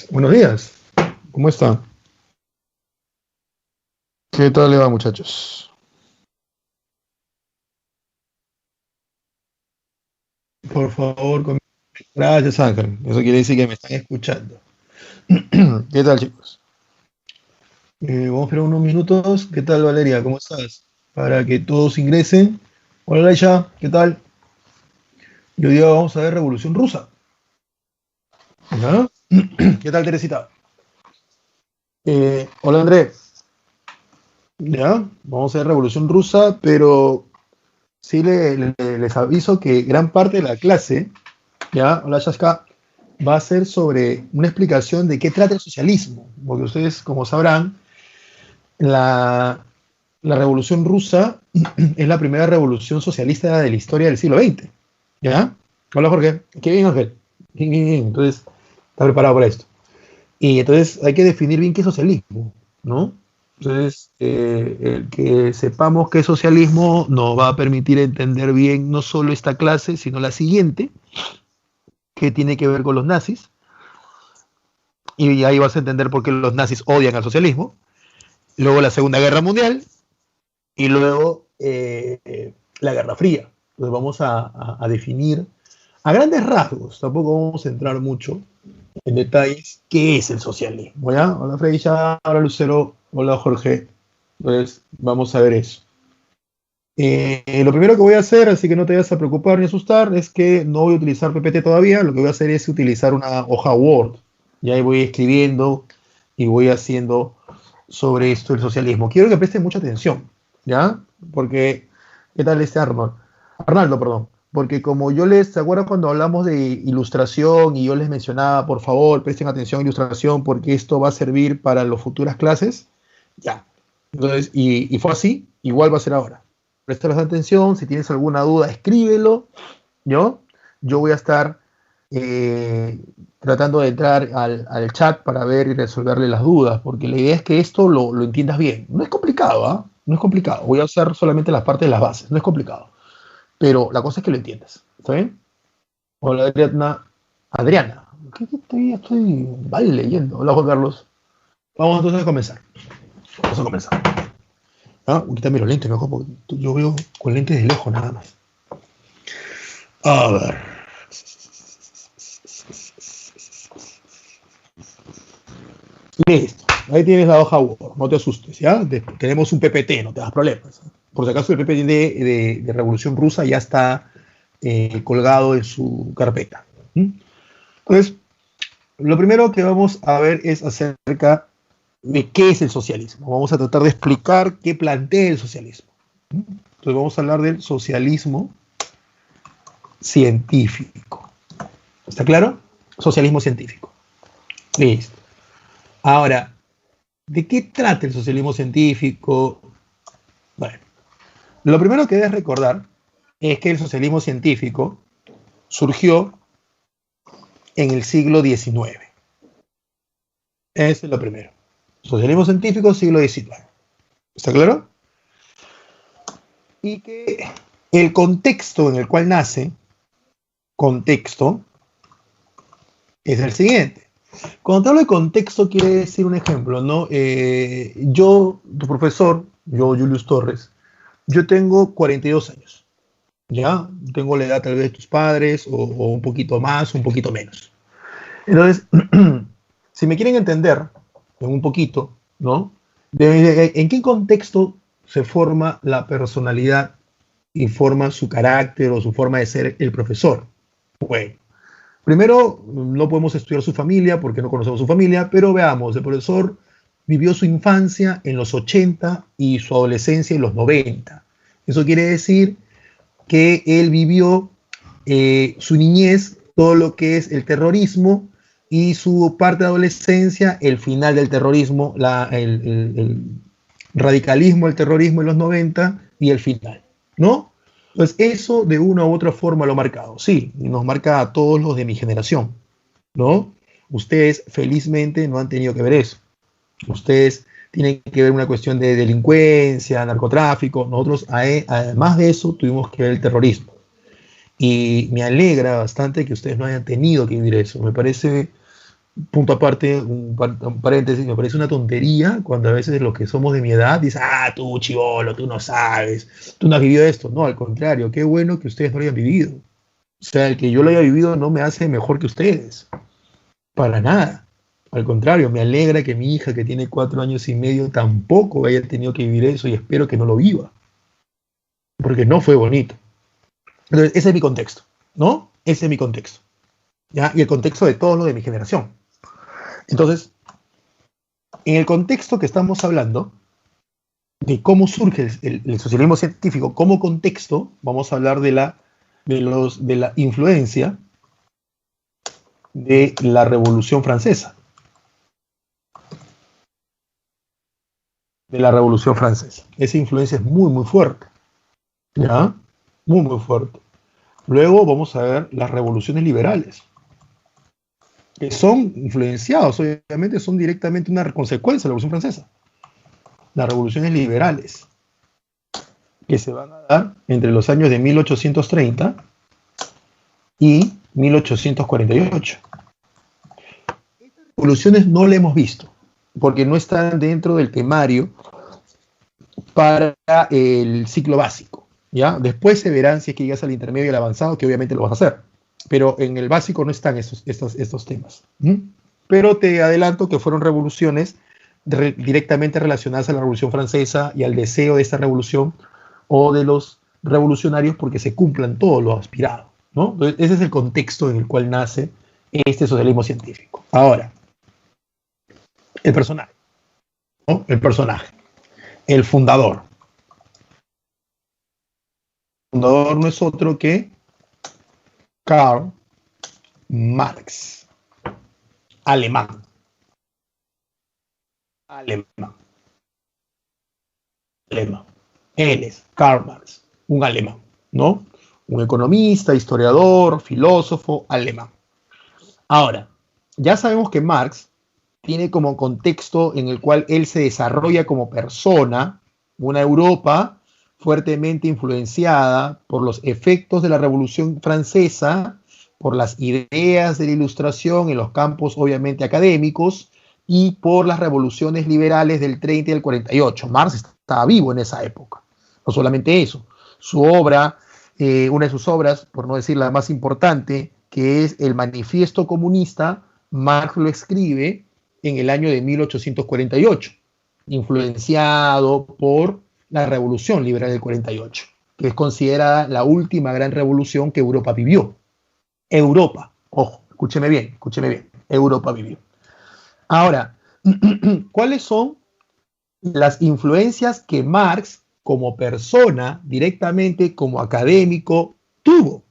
Buenos días, ¿cómo está? ¿Qué tal le va, muchachos? Por favor, gracias, Ángel. Eso quiere decir que me están escuchando. ¿Qué tal, chicos? Vamos a esperar unos minutos. ¿Qué tal, Valeria? ¿Cómo estás? Para que todos ingresen. Hola, Laisha, ¿qué tal? Y hoy día vamos a ver Revolución Rusa. ¿Ya? ¿Qué tal, Teresita? Hola, André. ¿Ya? Vamos a ver Revolución Rusa, pero sí les aviso que gran parte de la clase, ¿ya? Hola, Shaska, va a ser sobre una explicación de qué trata el socialismo, porque ustedes, como sabrán, la, la Revolución Rusa es la primera revolución socialista de la historia del siglo XX. ¿Ya? Hola, Jorge. Qué bien, Ángel. Bien, bien, bien. Entonces, está preparado para esto. Y entonces hay que definir bien qué es socialismo, ¿no? Entonces, el que sepamos qué es socialismo nos va a permitir entender bien no solo esta clase, sino la siguiente, que tiene que ver con los nazis, y ahí vas a entender por qué los nazis odian al socialismo, luego la Segunda Guerra Mundial y luego la Guerra Fría. Entonces vamos a definir a grandes rasgos, tampoco vamos a entrar mucho en detalles, qué es el socialismo. ¿Ya? Hola Freya, hola Lucero, hola Jorge. Entonces vamos a ver eso. Lo primero que voy a hacer, así que no te vayas a preocupar ni asustar, es que no voy a utilizar PPT todavía, lo que voy a hacer es utilizar una hoja Word. Y ahí voy escribiendo y voy haciendo sobre esto el socialismo. Quiero que presten mucha atención, ¿ya? Porque, ¿qué tal este Arnold? Arnaldo, perdón. Porque como yo les, ¿se acuerdan cuando hablamos de ilustración y yo les mencionaba, por favor, presten atención a ilustración porque esto va a servir para las futuras clases? Ya. Entonces, y fue así, igual va a ser ahora. Prestarles atención, si tienes alguna duda, escríbelo, ¿yo? Yo voy a estar eh, tratando de entrar al chat para ver y resolverle las dudas, porque la idea es que esto lo entiendas bien. No es complicado, ¿ah? No es complicado. Voy a usar solamente las partes de las bases, no es complicado. Pero la cosa es que lo entiendas, ¿está bien? Hola, Adriana. Adriana. ¿Qué estoy mal leyendo? Hola, Juan Carlos. Vamos entonces a comenzar. Vamos a comenzar. Ah, quítame los lentes mejor, porque yo veo con lentes de lejos nada más. A ver. Listo. Ahí tienes la hoja Word. No te asustes, ¿ya? Tenemos un PPT, no te das problemas. Por si acaso el PPT de Revolución Rusa ya está colgado en su carpeta. ¿Mm? Entonces, lo primero que vamos a ver es acerca de qué es el socialismo. Vamos a tratar de explicar qué plantea el socialismo. Entonces vamos a hablar del socialismo científico. ¿Está claro? Socialismo científico. Listo. Ahora, ¿de qué trata el socialismo científico? Bueno, lo primero que debes recordar es que el socialismo científico surgió en el siglo XIX. Eso es lo primero. Socialismo científico, siglo XIX. ¿Está claro? Y que el contexto en el cual nace, contexto, es el siguiente. Cuando te hablo de contexto, quiere decir un ejemplo, ¿no? Yo, tu profesor, yo, Julius Torres, yo tengo 42 años, ¿ya? Tengo la edad tal vez de tus padres, o un poquito más, un poquito menos. Entonces, si me quieren entender, en un poquito, ¿no? ¿En qué contexto se forma la personalidad y forma su carácter o su forma de ser el profesor? Bueno, primero, no podemos estudiar su familia porque no conocemos su familia, pero veamos, el profesor vivió su infancia en los 80 y su adolescencia en los 90. Eso quiere decir que él vivió su niñez, todo lo que es el terrorismo, y su parte de adolescencia, el final del terrorismo, el radicalismo, el terrorismo en los 90 y el final, ¿no? Entonces, eso de una u otra forma lo ha marcado, sí, y nos marca a todos los de mi generación, ¿no? Ustedes felizmente no han tenido que ver eso. Ustedes tienen que ver una cuestión de delincuencia, narcotráfico. Nosotros, además de eso, tuvimos que ver el terrorismo. Y me alegra bastante que ustedes no hayan tenido que vivir eso. Me parece punto aparte, un paréntesis, me parece una tontería cuando a veces los que somos de mi edad dicen, tú chibolo, tú no sabes, tú no has vivido esto. No, al contrario, qué bueno que ustedes no lo hayan vivido. O sea, el que yo lo haya vivido no me hace mejor que ustedes, para nada. Al contrario, me alegra que mi hija, que tiene 4 años y medio, tampoco haya tenido que vivir eso y espero que no lo viva, porque no fue bonito. Entonces, ese es mi contexto, ¿no? Ese es mi contexto, ¿ya? Y el contexto de todos los de mi generación. Entonces, en el contexto que estamos hablando, de cómo surge el socialismo científico como contexto, vamos a hablar de la influencia de la Revolución Francesa. De la Revolución Francesa. Esa influencia es muy, muy fuerte. ¿Ya? Muy, muy fuerte. Luego vamos a ver las revoluciones liberales, que son influenciados, obviamente, son directamente una consecuencia de la Revolución Francesa. Las revoluciones liberales, que se van a dar entre los años de 1830 y 1848. Estas revoluciones no las hemos visto, porque no están dentro del temario para el ciclo básico, ¿ya? Después se verán si es que llegas al intermedio y al avanzado, que obviamente lo vas a hacer, pero en el básico no están estos temas. Pero te adelanto que fueron revoluciones directamente relacionadas a la Revolución Francesa y al deseo de esta revolución o de los revolucionarios porque se cumplan todo lo aspirado, ¿no? Entonces, ese es el contexto en el cual nace este socialismo científico. Ahora, el personaje, ¿no? El personaje, el fundador. El fundador no es otro que Karl Marx, alemán. Alemán. Él es Karl Marx, un alemán, ¿no? Un economista, historiador, filósofo alemán. Ahora, ya sabemos que Marx tiene como contexto en el cual él se desarrolla como persona una Europa fuertemente influenciada por los efectos de la Revolución Francesa, por las ideas de la Ilustración en los campos obviamente académicos y por las revoluciones liberales del 30 y del 48. Marx estaba vivo en esa época. No solamente eso, su obra, una de sus obras, por no decir la más importante, que es el Manifiesto Comunista, Marx lo escribe en el año de 1848, influenciado por la Revolución Liberal del 48, que es considerada la última gran revolución que Europa vivió. Europa, ojo, escúcheme bien, Europa vivió. Ahora, ¿cuáles son las influencias que Marx, como persona, directamente como académico, tuvo?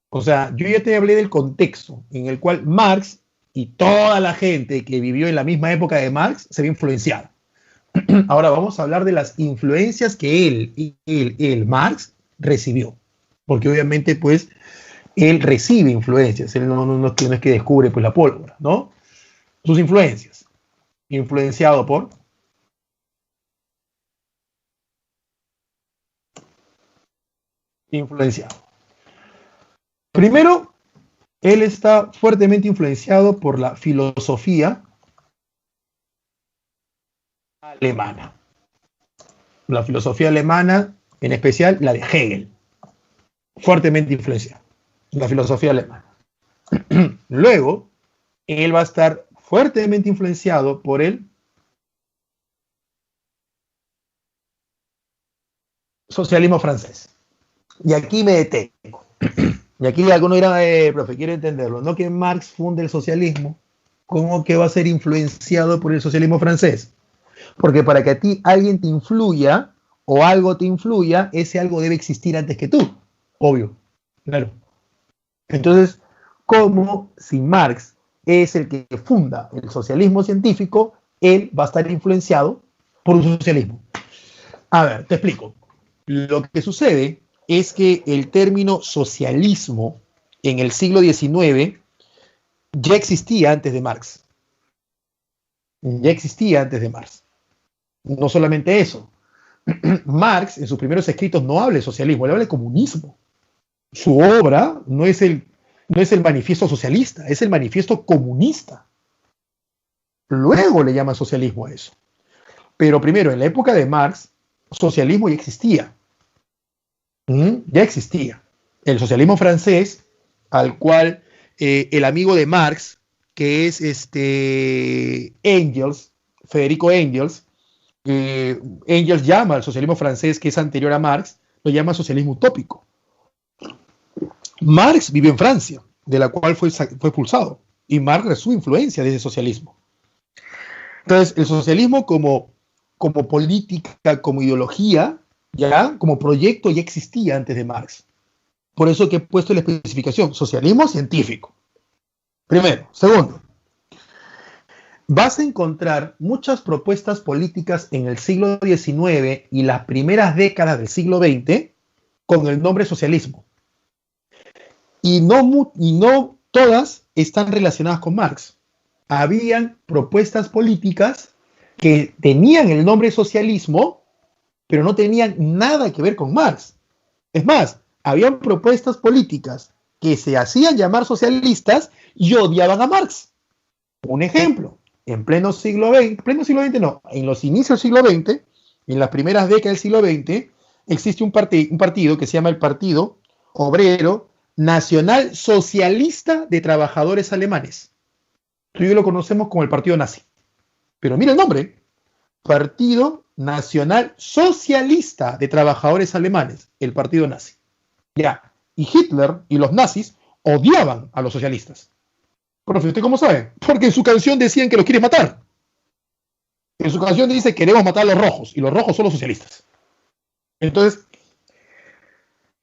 O sea, yo ya te hablé del contexto en el cual Marx y toda la gente que vivió en la misma época de Marx se ve influenciada. Ahora vamos a hablar de las influencias que él, Marx, recibió. Porque obviamente, pues, él recibe influencias. Él no es que descubre pues, la pólvora, ¿no? Sus influencias. Influenciado por... Influenciado. Primero, él está fuertemente influenciado por la filosofía alemana. La filosofía alemana, en especial la de Hegel. Fuertemente influenciado. La filosofía alemana. Luego, él va a estar fuertemente influenciado por el socialismo francés. Y aquí me detengo. Y aquí algunos dirán, profe, quiero entenderlo. No que Marx funde el socialismo, ¿cómo que va a ser influenciado por el socialismo francés? Porque para que a ti alguien te influya o algo te influya, ese algo debe existir antes que tú. Obvio. Claro. Entonces, ¿cómo si Marx es el que funda el socialismo científico, él va a estar influenciado por un socialismo? A ver, te explico. Lo que sucede es que el término socialismo en el siglo XIX ya existía antes de Marx. Ya existía antes de Marx. No solamente eso. Marx en sus primeros escritos no habla de socialismo, él habla de comunismo. Su obra no es el manifiesto socialista, es el manifiesto comunista. luego le llaman socialismo a eso. Pero primero, en la época de Marx, socialismo ya existía. Ya existía. El socialismo francés, al cual el amigo de Marx, que es Engels, Federico Engels, Engels llama al socialismo francés, que es anterior a Marx, lo llama socialismo utópico. Marx vivió en Francia, de la cual fue expulsado, y Marx recibió influencia de ese socialismo. Entonces, el socialismo como política, como ideología, ya como proyecto ya existía antes de Marx. Por eso que he puesto la especificación, socialismo científico. Primero. Segundo, vas a encontrar muchas propuestas políticas en el siglo XIX y las primeras décadas del siglo XX con el nombre socialismo. Y no todas están relacionadas con Marx. Habían propuestas políticas que tenían el nombre socialismo, pero no tenían nada que ver con Marx. Es más, habían propuestas políticas que se hacían llamar socialistas y odiaban a Marx. Un ejemplo, en pleno siglo XX no, en los inicios del siglo XX, en las primeras décadas del siglo XX, existe un partido que se llama el Partido Obrero Nacional Socialista de Trabajadores Alemanes. Tú y yo lo conocemos como el Partido Nazi. Pero mira el nombre, Partido Nacional Socialista de Trabajadores Alemanes, el Partido Nazi. Ya, y Hitler y los nazis odiaban a los socialistas. Profe, ¿usted cómo sabe? Porque en su canción decían que los quiere matar. En su canción dice queremos matar a los rojos, y los rojos son los socialistas. Entonces,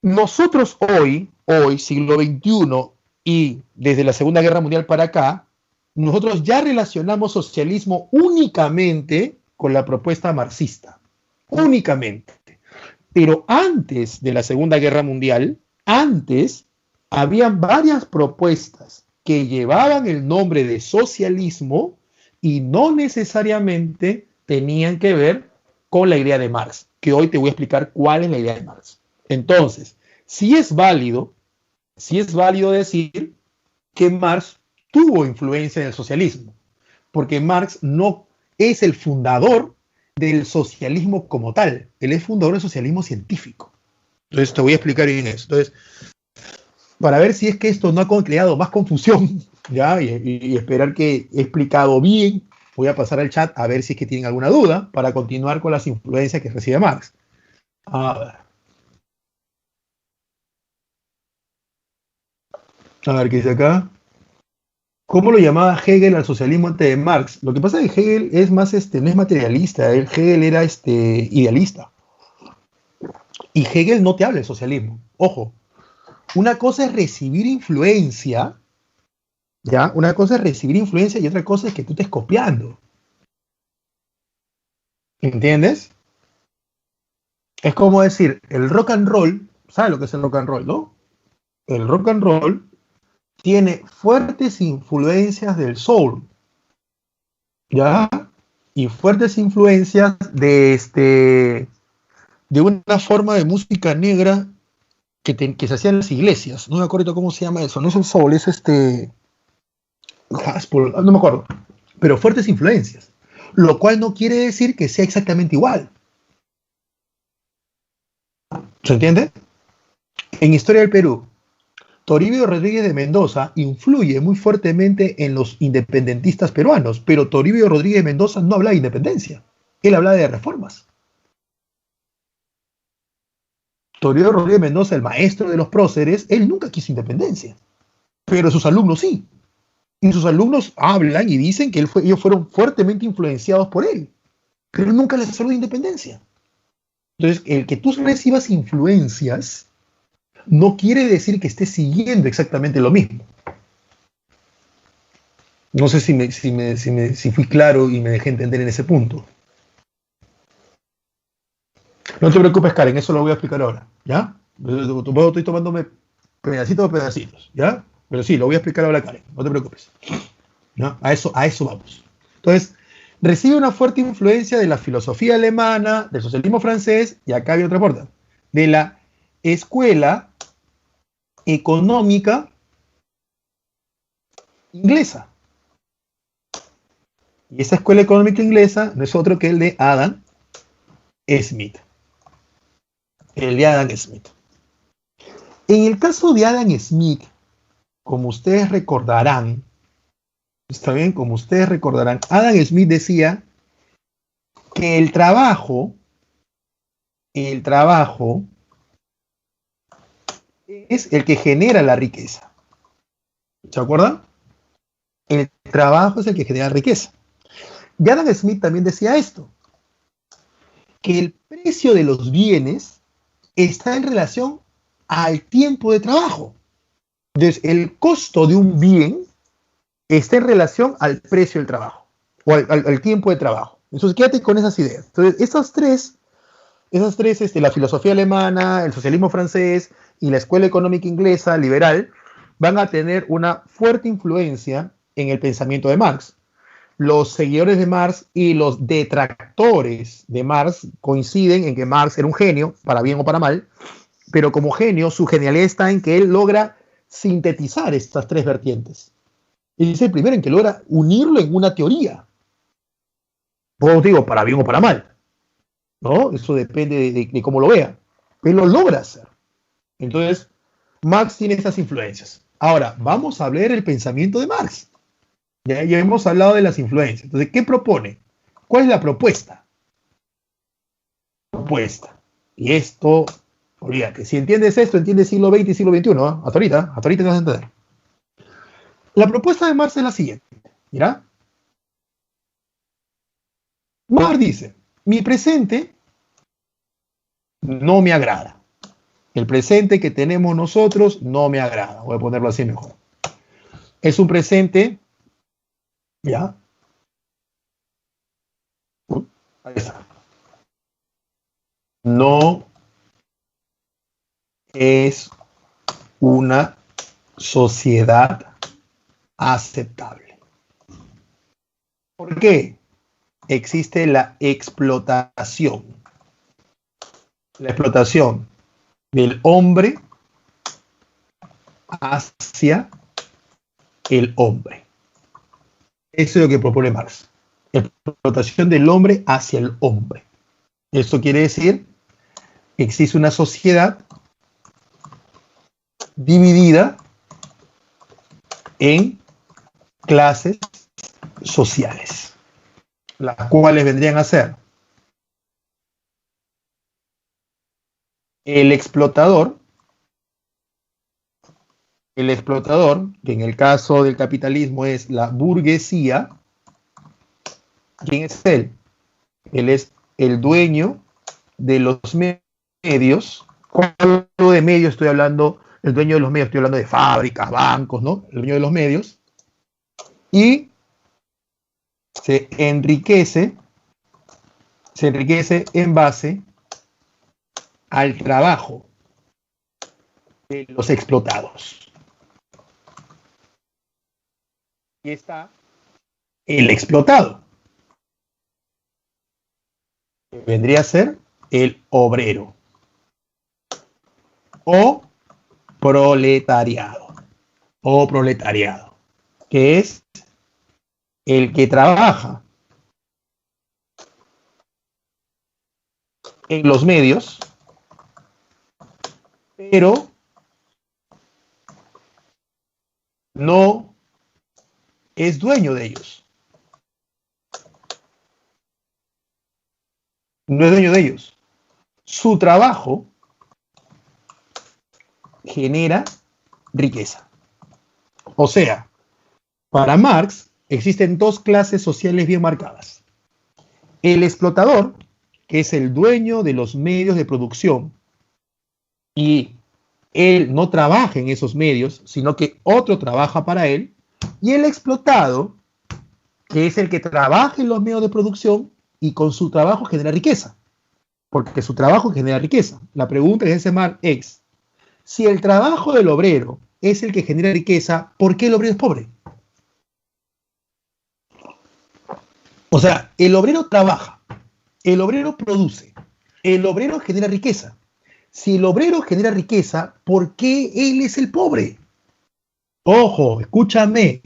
nosotros hoy, siglo XXI, y desde la Segunda Guerra Mundial para acá, nosotros ya relacionamos socialismo únicamente con la propuesta marxista. Únicamente. Pero antes de la Segunda Guerra Mundial, habían varias propuestas que llevaban el nombre de socialismo y no necesariamente tenían que ver con la idea de Marx, que hoy te voy a explicar cuál es la idea de Marx. Entonces, sí es válido decir que Marx tuvo influencia en el socialismo, porque Marx no es el fundador del socialismo como tal, él es fundador del socialismo científico. Entonces te voy a explicar bien eso. Entonces, para ver si es que esto no ha creado más confusión, ¿ya? Y esperar que he explicado bien, voy a pasar al chat a ver si es que tienen alguna duda para continuar con las influencias que recibe Marx. A ver qué dice acá. ¿Cómo lo llamaba Hegel al socialismo antes de Marx? Lo que pasa es que Hegel es más, no es materialista, Hegel era idealista. Y Hegel no te habla de socialismo. Ojo, una cosa es recibir influencia, ¿ya? Una cosa es recibir influencia y otra cosa es que tú estés copiando. ¿Entiendes? Es como decir, el rock and roll, ¿sabes lo que es el rock and roll, no? El rock and roll tiene fuertes influencias del soul, ¿ya? Y fuertes influencias de una forma de música negra que se hacía en las iglesias. No me acuerdo cómo se llama eso. No es el soul, es gospel, no me acuerdo. Pero fuertes influencias. Lo cual no quiere decir que sea exactamente igual. ¿Se entiende? En Historia del Perú, Toribio Rodríguez de Mendoza influye muy fuertemente en los independentistas peruanos, pero Toribio Rodríguez de Mendoza no habla de independencia, él habla de reformas. Toribio Rodríguez de Mendoza, el maestro de los próceres, él nunca quiso independencia, pero sus alumnos sí. Y sus alumnos hablan y dicen que ellos fueron fuertemente influenciados por él, pero él nunca les habló de independencia. Entonces, el que tú recibas influencias no quiere decir que estés siguiendo exactamente lo mismo. No sé si fui claro y me dejé entender en ese punto. No te preocupes, Karen, eso lo voy a explicar ahora, ¿ya? Estoy tomándome pedacitos a pedacitos, ¿ya? Pero sí, lo voy a explicar ahora, Karen, no te preocupes. ¿No? A eso vamos. Entonces, recibe una fuerte influencia de la filosofía alemana, del socialismo francés, y acá hay otra puerta, de la escuela económica inglesa. Y esa escuela económica inglesa no es otro que el de Adam Smith. El de Adam Smith. En el caso de Adam Smith, como ustedes recordarán, está bien, como ustedes recordarán, Adam Smith decía que el trabajo es el que genera la riqueza. ¿Se acuerdan? El trabajo es el que genera riqueza. Y Adam Smith también decía esto, que el precio de los bienes está en relación al tiempo de trabajo. Entonces, el costo de un bien está en relación al precio del trabajo, o al tiempo de trabajo. Entonces, quédate con esas ideas. Entonces, esas tres, la filosofía alemana, el socialismo francés y la escuela económica inglesa liberal, van a tener una fuerte influencia en el pensamiento de Marx. Los seguidores de Marx y los detractores de Marx coinciden en que Marx era un genio, para bien o para mal, pero como genio, su genialidad está en que él logra sintetizar estas tres vertientes. Y es el primero en que logra unirlo en una teoría. Pues digo, para bien o para mal, ¿no? Eso depende de cómo lo vea. Él lo logra hacer. Entonces, Marx tiene estas influencias. Ahora, vamos a ver el pensamiento de Marx. Ya hemos hablado de las influencias. Entonces, ¿qué propone? ¿Cuál es la propuesta? Y esto, olvídate, si entiendes esto, entiendes siglo XX y siglo XXI, ¿eh? Hasta ahorita te vas a entender. La propuesta de Marx es la siguiente. ¿Mira? Marx dice, mi presente no me agrada. El presente que tenemos nosotros no me agrada. Voy a ponerlo así mejor. Es un presente, ¿ya? Ahí está. No es una sociedad aceptable. ¿Por qué? Existe la explotación. La explotación del hombre hacia el hombre. Eso es lo que propone Marx. Explotación del hombre hacia el hombre. Esto quiere decir que existe una sociedad dividida en clases sociales, las cuales vendrían a ser el explotador, que en el caso del capitalismo es la burguesía. ¿Quién es él? Él es el dueño de los medios. Cuando de medios estoy hablando, el dueño de los medios, estoy hablando de fábricas, bancos, ¿no? El dueño de los medios. Y se enriquece en base al trabajo de los explotados. Y está el explotado, que vendría a ser el obrero o proletariado, que es el que trabaja en los medios, pero no es dueño de ellos. No es dueño de ellos. Su trabajo genera riqueza. O sea, para Marx existen dos clases sociales bien marcadas. El explotador, que es el dueño de los medios de producción, y él no trabaja en esos medios, sino que otro trabaja para él, y el explotado, que es el que trabaja en los medios de producción y con su trabajo genera riqueza, porque su trabajo genera riqueza. La pregunta que hace Marx es, si el trabajo del obrero es el que genera riqueza, ¿por qué el obrero es pobre? O sea, el obrero trabaja, el obrero produce, el obrero genera riqueza. Si el obrero genera riqueza, ¿por qué él es el pobre? Ojo, escúchame.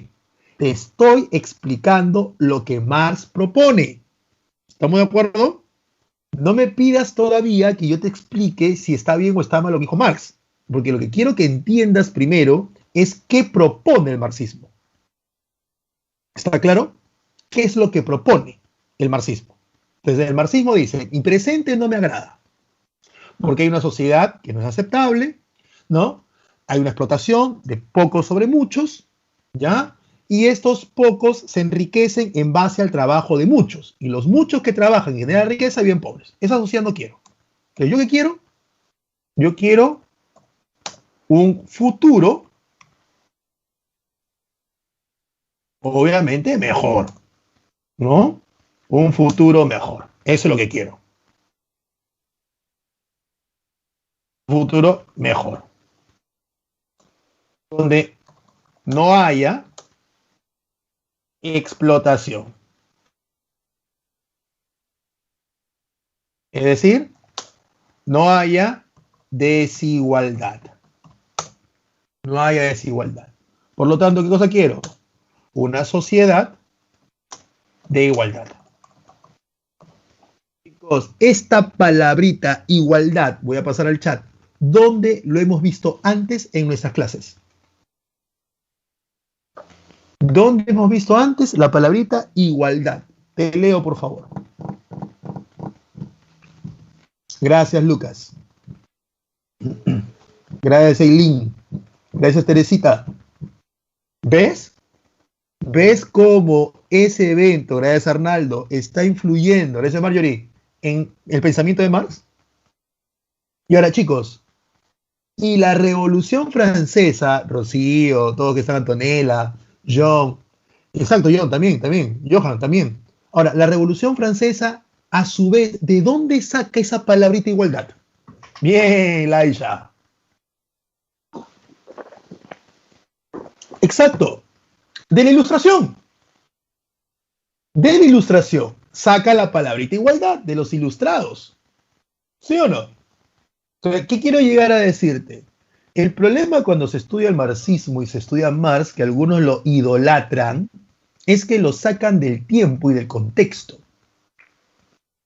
te estoy explicando lo que Marx propone. ¿Estamos de acuerdo? No me pidas todavía que yo te explique si está bien o está mal lo que dijo Marx, porque lo que quiero que entiendas primero es qué propone el marxismo. ¿Está claro? ¿Qué es lo que propone el marxismo? Entonces, el marxismo dice, mi presente no me agrada, porque hay una sociedad que no es aceptable, ¿no? Hay una explotación de pocos sobre muchos, ¿ya? Y estos pocos se enriquecen en base al trabajo de muchos. Y los muchos que trabajan y generan riqueza viven pobres. Esa sociedad no quiero. Entonces, ¿yo qué quiero? Yo quiero un futuro, obviamente, mejor, ¿no? Un futuro mejor. Eso es lo que quiero. Un futuro mejor. Donde no haya explotación. Es decir, no haya desigualdad. No haya desigualdad. Por lo tanto, ¿qué cosa quiero? Una sociedad de igualdad. Chicos, esta palabrita igualdad, voy a pasar al chat, ¿dónde lo hemos visto antes en nuestras clases? ¿Dónde hemos visto antes la palabrita igualdad? Te leo, por favor. Gracias, Lucas. Gracias, Eileen. Gracias, Teresita. ¿Ves? ¿Ves cómo ese evento, gracias Arnaldo, está influyendo, gracias Marjorie, en el pensamiento de Marx? Y ahora, chicos, y la Revolución Francesa, Rocío, todos que están, Antonella, John, exacto, John, también, Johan, también. Ahora, la Revolución Francesa, a su vez, ¿de dónde saca esa palabrita igualdad? Bien, Laisha. Exacto. De la Ilustración. De la Ilustración. Saca la palabrita igualdad de los ilustrados. ¿Sí o no? Entonces, ¿qué quiero llegar a decirte? El problema cuando se estudia el marxismo y se estudia Marx, que algunos lo idolatran, es que lo sacan del tiempo y del contexto.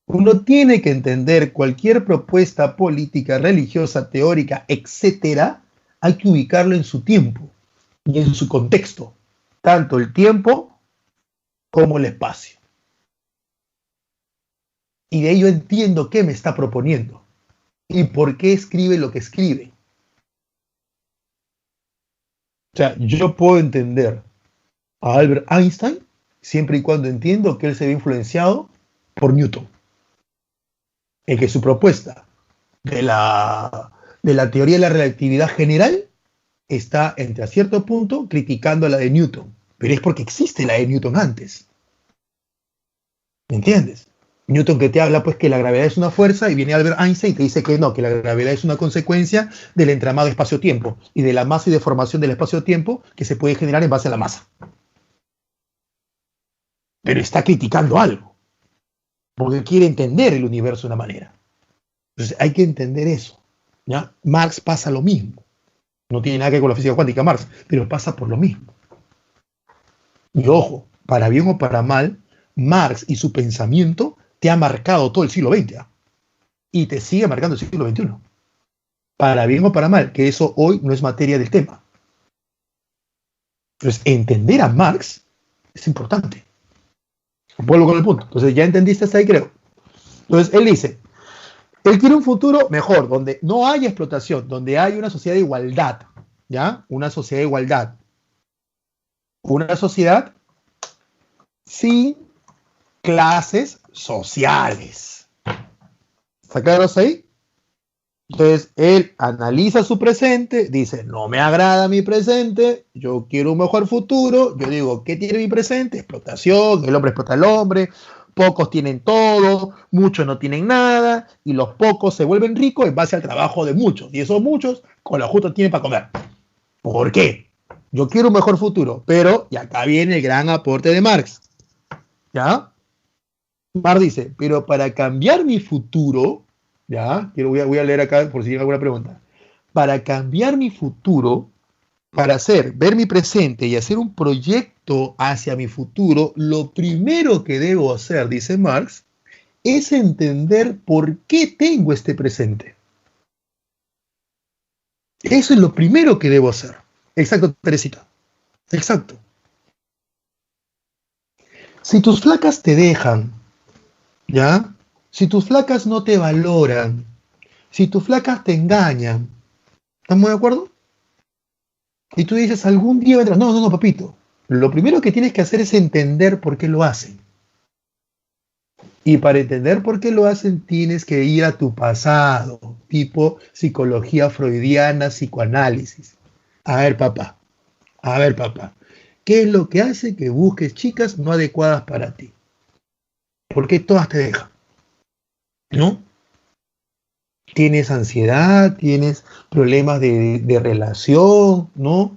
Uno tiene que entender cualquier propuesta política, religiosa, teórica, etcétera, hay que ubicarlo en su tiempo y en su contexto, tanto el tiempo como el espacio. Y de ello entiendo qué me está proponiendo y por qué escribe lo que escribe. O sea, yo puedo entender a Albert Einstein siempre y cuando entiendo que él se ve influenciado por Newton. En que su propuesta de la teoría de la relatividad general está, entre a cierto punto, criticando a la de Newton. Pero es porque existe la de Newton antes. ¿Me entiendes? Newton que te habla pues que la gravedad es una fuerza y viene Albert Einstein y te dice que no, que la gravedad es una consecuencia del entramado espacio-tiempo y de la masa y deformación del espacio-tiempo que se puede generar en base a la masa. Pero está criticando algo, porque quiere entender el universo de una manera. Entonces hay que entender eso, ¿ya? Marx pasa lo mismo. No tiene nada que ver con la física cuántica Marx, pero pasa por lo mismo. Y ojo, para bien o para mal, Marx y su pensamiento te ha marcado todo el siglo XX, ¿eh? Y te sigue marcando el siglo XXI. Para bien o para mal, que eso hoy no es materia del tema. Entonces, entender a Marx es importante. Vuelvo con el punto. Entonces, ya entendiste hasta ahí, creo. Entonces, él dice, él quiere un futuro mejor, donde no haya explotación, donde haya una sociedad de igualdad, ¿ya? Una sociedad de igualdad. Una sociedad sin clases sociales. ¿Está claro ahí? Entonces, él analiza su presente, dice, no me agrada mi presente, yo quiero un mejor futuro. Yo digo, ¿qué tiene mi presente? Explotación, el hombre explota al hombre, pocos tienen todo, muchos no tienen nada, y los pocos se vuelven ricos en base al trabajo de muchos, y esos muchos con lo justo tienen para comer. ¿Por qué? Yo quiero un mejor futuro, pero, y acá viene el gran aporte de Marx, ¿ya? Marx dice, pero para cambiar mi futuro, ya, voy a leer acá por si hay alguna pregunta. Para cambiar mi futuro, para ver mi presente y hacer un proyecto hacia mi futuro, lo primero que debo hacer, dice Marx, es entender por qué tengo este presente. Eso es lo primero que debo hacer. Exacto, Teresita. Exacto. Si tus flacas te dejan, ¿ya? Si tus flacas no te valoran, si tus flacas te engañan, ¿estamos de acuerdo? Y tú dices, algún día vendrás. No, no, no, papito. Lo primero que tienes que hacer es entender por qué lo hacen. Y para entender por qué lo hacen, tienes que ir a tu pasado, tipo psicología freudiana, psicoanálisis. A ver, papá. A ver, papá. ¿Qué es lo que hace que busques chicas no adecuadas para ti? ¿Por qué todas te dejan? ¿No? Tienes ansiedad, tienes problemas de relación, ¿no?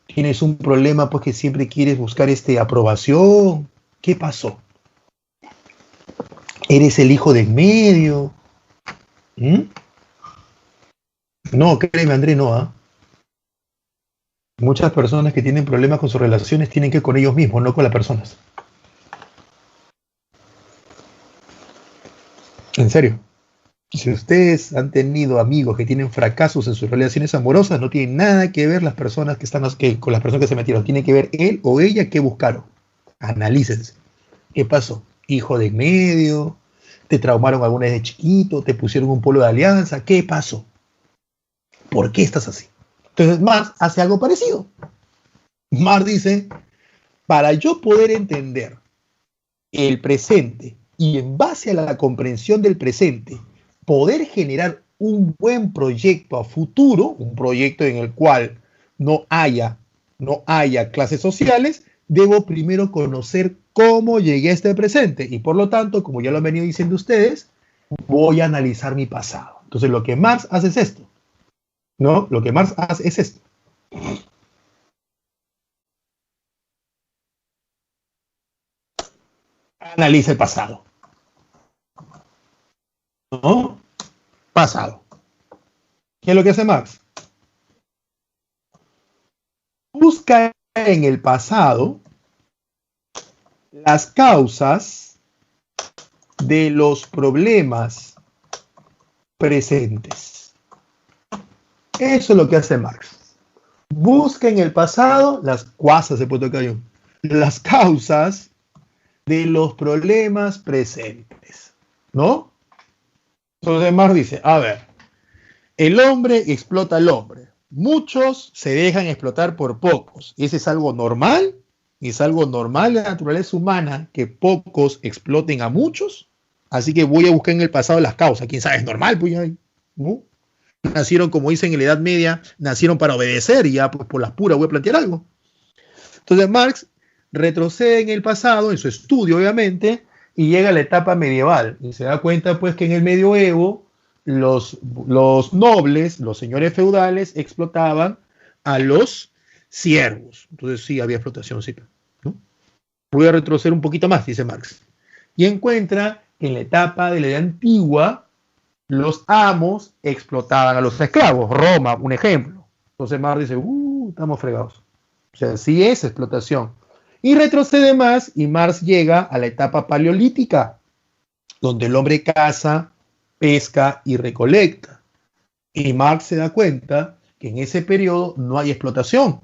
Tienes un problema porque siempre quieres buscar aprobación. ¿Qué pasó? ¿Eres el hijo del medio? ¿Mm? No, créeme, André, no. ¿Ah? Muchas personas que tienen problemas con sus relaciones tienen que ir con ellos mismos, no con las personas. En serio. Si ustedes han tenido amigos que tienen fracasos en sus relaciones amorosas, no tienen nada que ver las personas con las personas que se metieron. Tiene que ver él o ella que buscaron. Analícense. ¿Qué pasó? Hijo de medio, te traumaron alguna vez de chiquito, te pusieron un polo de alianza. ¿Qué pasó? ¿Por qué estás así? Entonces Marx hace algo parecido. Marx dice, para yo poder entender el presente y en base a la comprensión del presente, poder generar un buen proyecto a futuro, un proyecto en el cual no haya clases sociales, debo primero conocer cómo llegué a este presente. Y por lo tanto, como ya lo han venido diciendo ustedes, voy a analizar mi pasado. Entonces lo que Marx hace es esto. ¿No? Lo que Marx hace es esto. Analiza el pasado. ¿No? Pasado. ¿Qué es lo que hace Marx? Busca en el pasado las causas de los problemas presentes. Eso es lo que hace Marx. Busca en el pasado las causas de los problemas presentes, ¿no? Entonces Marx dice, a ver, el hombre explota al hombre. Muchos se dejan explotar por pocos. ¿Ese es algo normal? ¿Es algo normal de la naturaleza humana que pocos exploten a muchos? Así que voy a buscar en el pasado las causas. ¿Quién sabe? Es normal, pues ya, ¿no? Nacieron, como dicen en la Edad Media, nacieron para obedecer y ya pues, por las puras voy a plantear algo. Entonces Marx retrocede en el pasado, en su estudio obviamente, y llega a la etapa medieval. Y se da cuenta pues que en el medioevo los nobles, los señores feudales, explotaban a los siervos. Entonces sí, había explotación, sí. ¿No? Voy a retroceder un poquito más, dice Marx. Y encuentra que en la etapa de la Edad Antigua, los amos explotaban a los esclavos. Roma, un ejemplo. Entonces Marx dice, estamos fregados. O sea, sí es explotación. Y retrocede más y Marx llega a la etapa paleolítica, donde el hombre caza, pesca y recolecta. Y Marx se da cuenta que en ese periodo no hay explotación,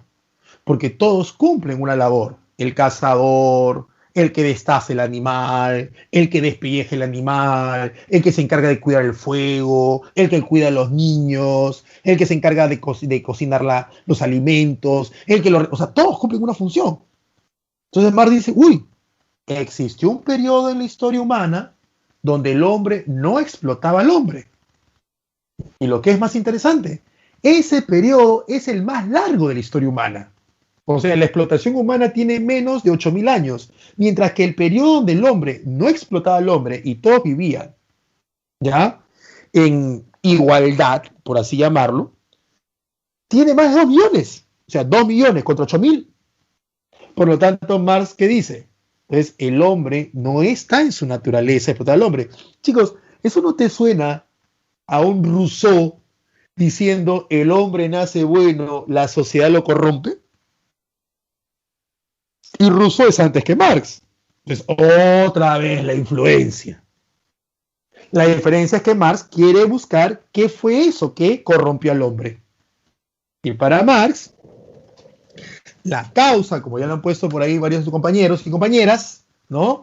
porque todos cumplen una labor. El cazador, el que destace el animal, el que despelleje el animal, el que se encarga de cuidar el fuego, el que cuida a los niños, el que se encarga de cocinar los alimentos, o sea, todos cumplen una función. Entonces Marx dice, existió un periodo en la historia humana donde el hombre no explotaba al hombre. Y lo que es más interesante, ese periodo es el más largo de la historia humana. O sea, la explotación humana tiene menos de 8.000 años, mientras que el periodo donde el hombre no explotaba al hombre y todos vivían, ¿ya? En igualdad, por así llamarlo, tiene más de 2 millones. O sea, 2 millones contra 8.000. Por lo tanto, Marx, ¿qué dice? Entonces, el hombre no está en su naturaleza explotar al hombre. Chicos, ¿eso no te suena a un Rousseau diciendo el hombre nace bueno, la sociedad lo corrompe. Y Rousseau es antes que Marx. Entonces, otra vez la influencia. La diferencia es que Marx quiere buscar qué fue eso que corrompió al hombre. Y para Marx, la causa, como ya lo han puesto por ahí varios de sus compañeros y compañeras, ¿no?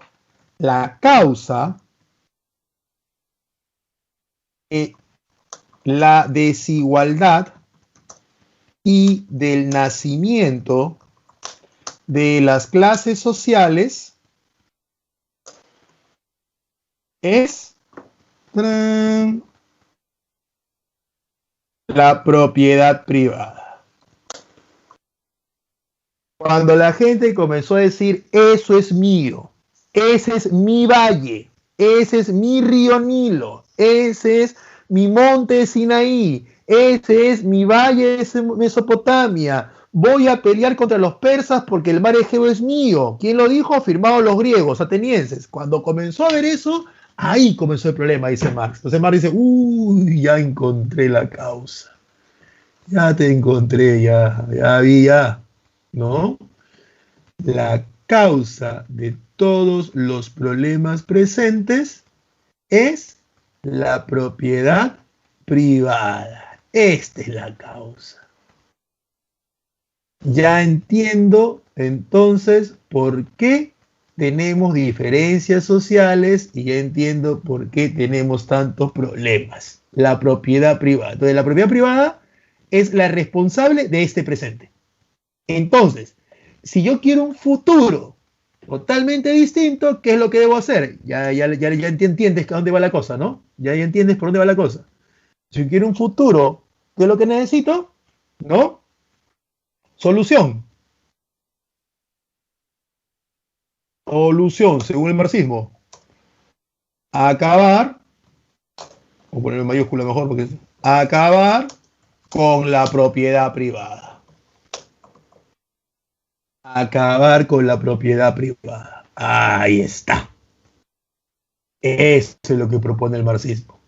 La causa, la desigualdad y del nacimiento de las clases sociales es la propiedad privada. Cuando la gente comenzó a decir, eso es mío, ese es mi valle, ese es mi río Nilo, ese es mi monte Sinaí, ese es mi valle de Mesopotamia, voy a pelear contra los persas porque el mar Egeo es mío. ¿Quién lo dijo? Firmaron los griegos, atenienses. Cuando comenzó a ver eso, ahí comenzó el problema, dice Marx. Entonces Marx dice, uy, ya encontré la causa. Ya te encontré, ya vi, ya. ¿No? La causa de todos los problemas presentes es la propiedad privada. Esta es la causa. Ya entiendo entonces por qué tenemos diferencias sociales y ya entiendo por qué tenemos tantos problemas. La propiedad privada. Entonces, la propiedad privada es la responsable de este presente. Entonces, si yo quiero un futuro totalmente distinto, ¿qué es lo que debo hacer? Ya entiendes a dónde va la cosa, ¿no? Ya entiendes por dónde va la cosa. Si quiero un futuro, ¿qué es lo que necesito? ¿No? Solución. Solución, según el marxismo. Acabar, o poner en mayúscula mejor, porque es acabar con la propiedad privada. Acabar con la propiedad privada. Ahí está. Eso es lo que propone el marxismo.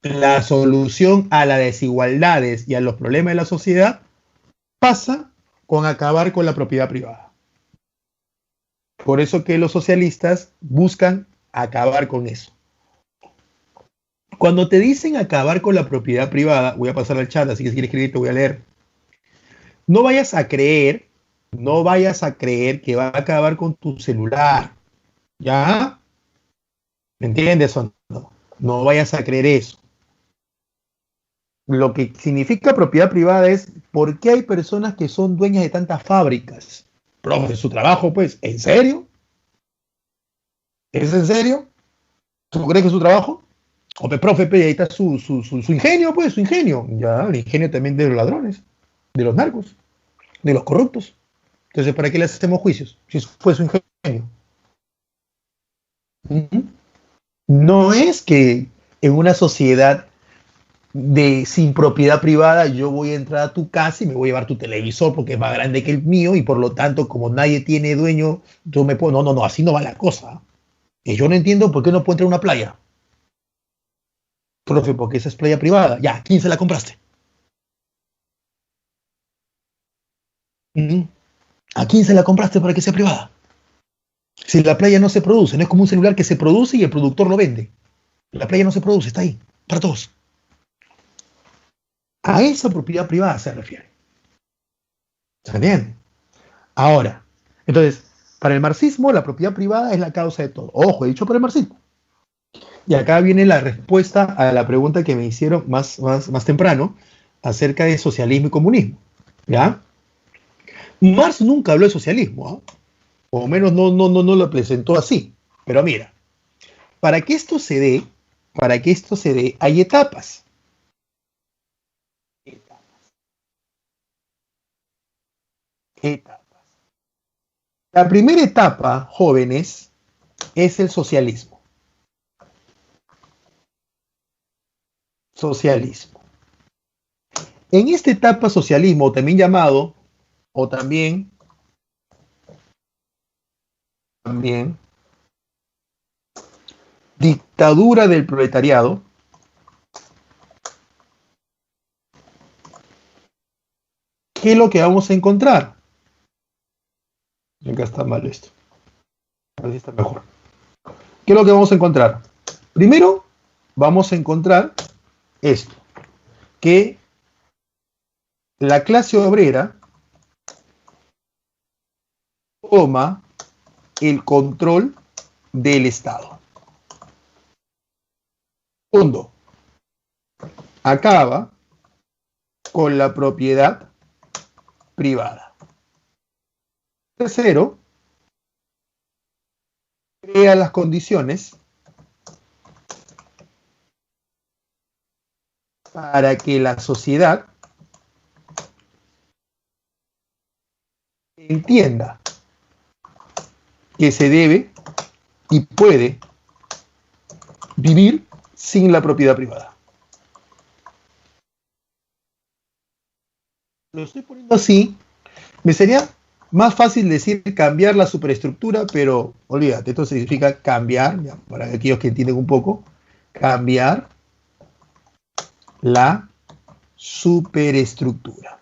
La solución a las desigualdades y a los problemas de la sociedad pasa con acabar con la propiedad privada. Por eso que los socialistas buscan acabar con eso. Cuando te dicen acabar con la propiedad privada, voy a pasar al chat, así que si quieres escribir te voy a leer. No vayas a creer que va a acabar con tu celular. ¿Ya? ¿Me entiendes o no? No vayas a creer eso. Lo que significa propiedad privada es por qué hay personas que son dueñas de tantas fábricas. Profe, su trabajo, pues, ¿en serio? ¿Es en serio? ¿Tú crees que es su trabajo? O profe, ahí está su ingenio, pues, su ingenio. Ya, el ingenio también de los ladrones, de los narcos, de los corruptos. Entonces, ¿para qué le hacemos juicios? Si fue su ingenio. No es que en una sociedad sin propiedad privada yo voy a entrar a tu casa y me voy a llevar tu televisor porque es más grande que el mío y por lo tanto, como nadie tiene dueño, yo me puedo... No, así no va la cosa. Y yo no entiendo por qué no puedo entrar a una playa. Profe, porque esa es playa privada. Ya, ¿quién se la compraste? ¿A quién se la compraste para que sea privada? Si la playa no se produce, no es como un celular que se produce y el productor lo vende. La playa no se produce, está ahí, para todos. A esa propiedad privada se refiere. ¿Se entiende? Ahora, entonces, para el marxismo, la propiedad privada es la causa de todo. Ojo, he dicho para el marxismo. Y acá viene la respuesta a la pregunta que me hicieron más temprano acerca de socialismo y comunismo. ¿Ya? Marx nunca habló de socialismo, ¿eh? O menos no lo presentó así. Pero mira, para que esto se dé, hay etapas. Etapas. La primera etapa, jóvenes, es el socialismo. Socialismo. En esta etapa socialismo, también llamado, o también, dictadura del proletariado, ¿qué es lo que vamos a encontrar? Acá está mal esto. Así está mejor. ¿Qué es lo que vamos a encontrar? Primero, vamos a encontrar esto, que la clase obrera toma el control del Estado. Segundo, acaba con la propiedad privada. Tercero, crea las condiciones para que la sociedad entienda que se debe y puede vivir sin la propiedad privada. Lo estoy poniendo así. Me sería más fácil decir cambiar la superestructura, pero olvídate, esto significa cambiar, ya, para aquellos que entienden un poco, cambiar la superestructura.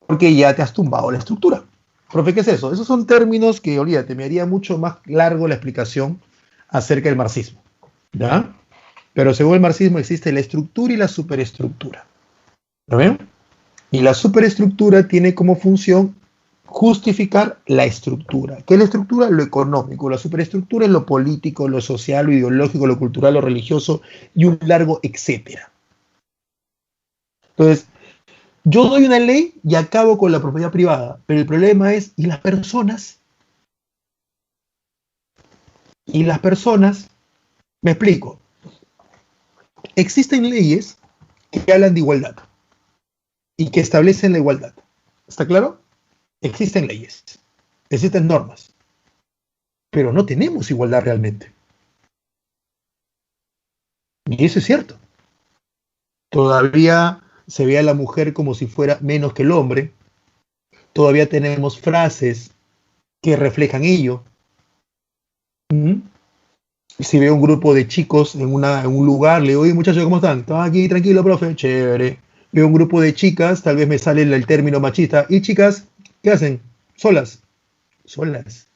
Porque ya te has tumbado la estructura. Profe, ¿qué es eso? Esos son términos que, olvídate, me haría mucho más largo la explicación acerca del marxismo, ¿ya? Pero según el marxismo existe la estructura y la superestructura. ¿Lo ven? Y la superestructura tiene como función justificar la estructura. ¿Qué es la estructura? Lo económico. La superestructura es lo político, lo social, lo ideológico, lo cultural, lo religioso y un largo etcétera. Entonces, yo doy una ley y acabo con la propiedad privada, pero el problema es, ¿y las personas? Y las personas, me explico, existen leyes que hablan de igualdad y que establecen la igualdad. ¿Está claro? Existen leyes, existen normas, pero no tenemos igualdad realmente. Y eso es cierto. Todavía se ve a la mujer como si fuera menos que el hombre. Todavía tenemos frases que reflejan ello. Si veo un grupo de chicos en un lugar, le digo, oye muchachos, ¿cómo están? ¿Están aquí tranquilo, profe? Chévere. Veo un grupo de chicas, tal vez me sale el término machista. ¿Y chicas? ¿Qué hacen? Solas. Solas.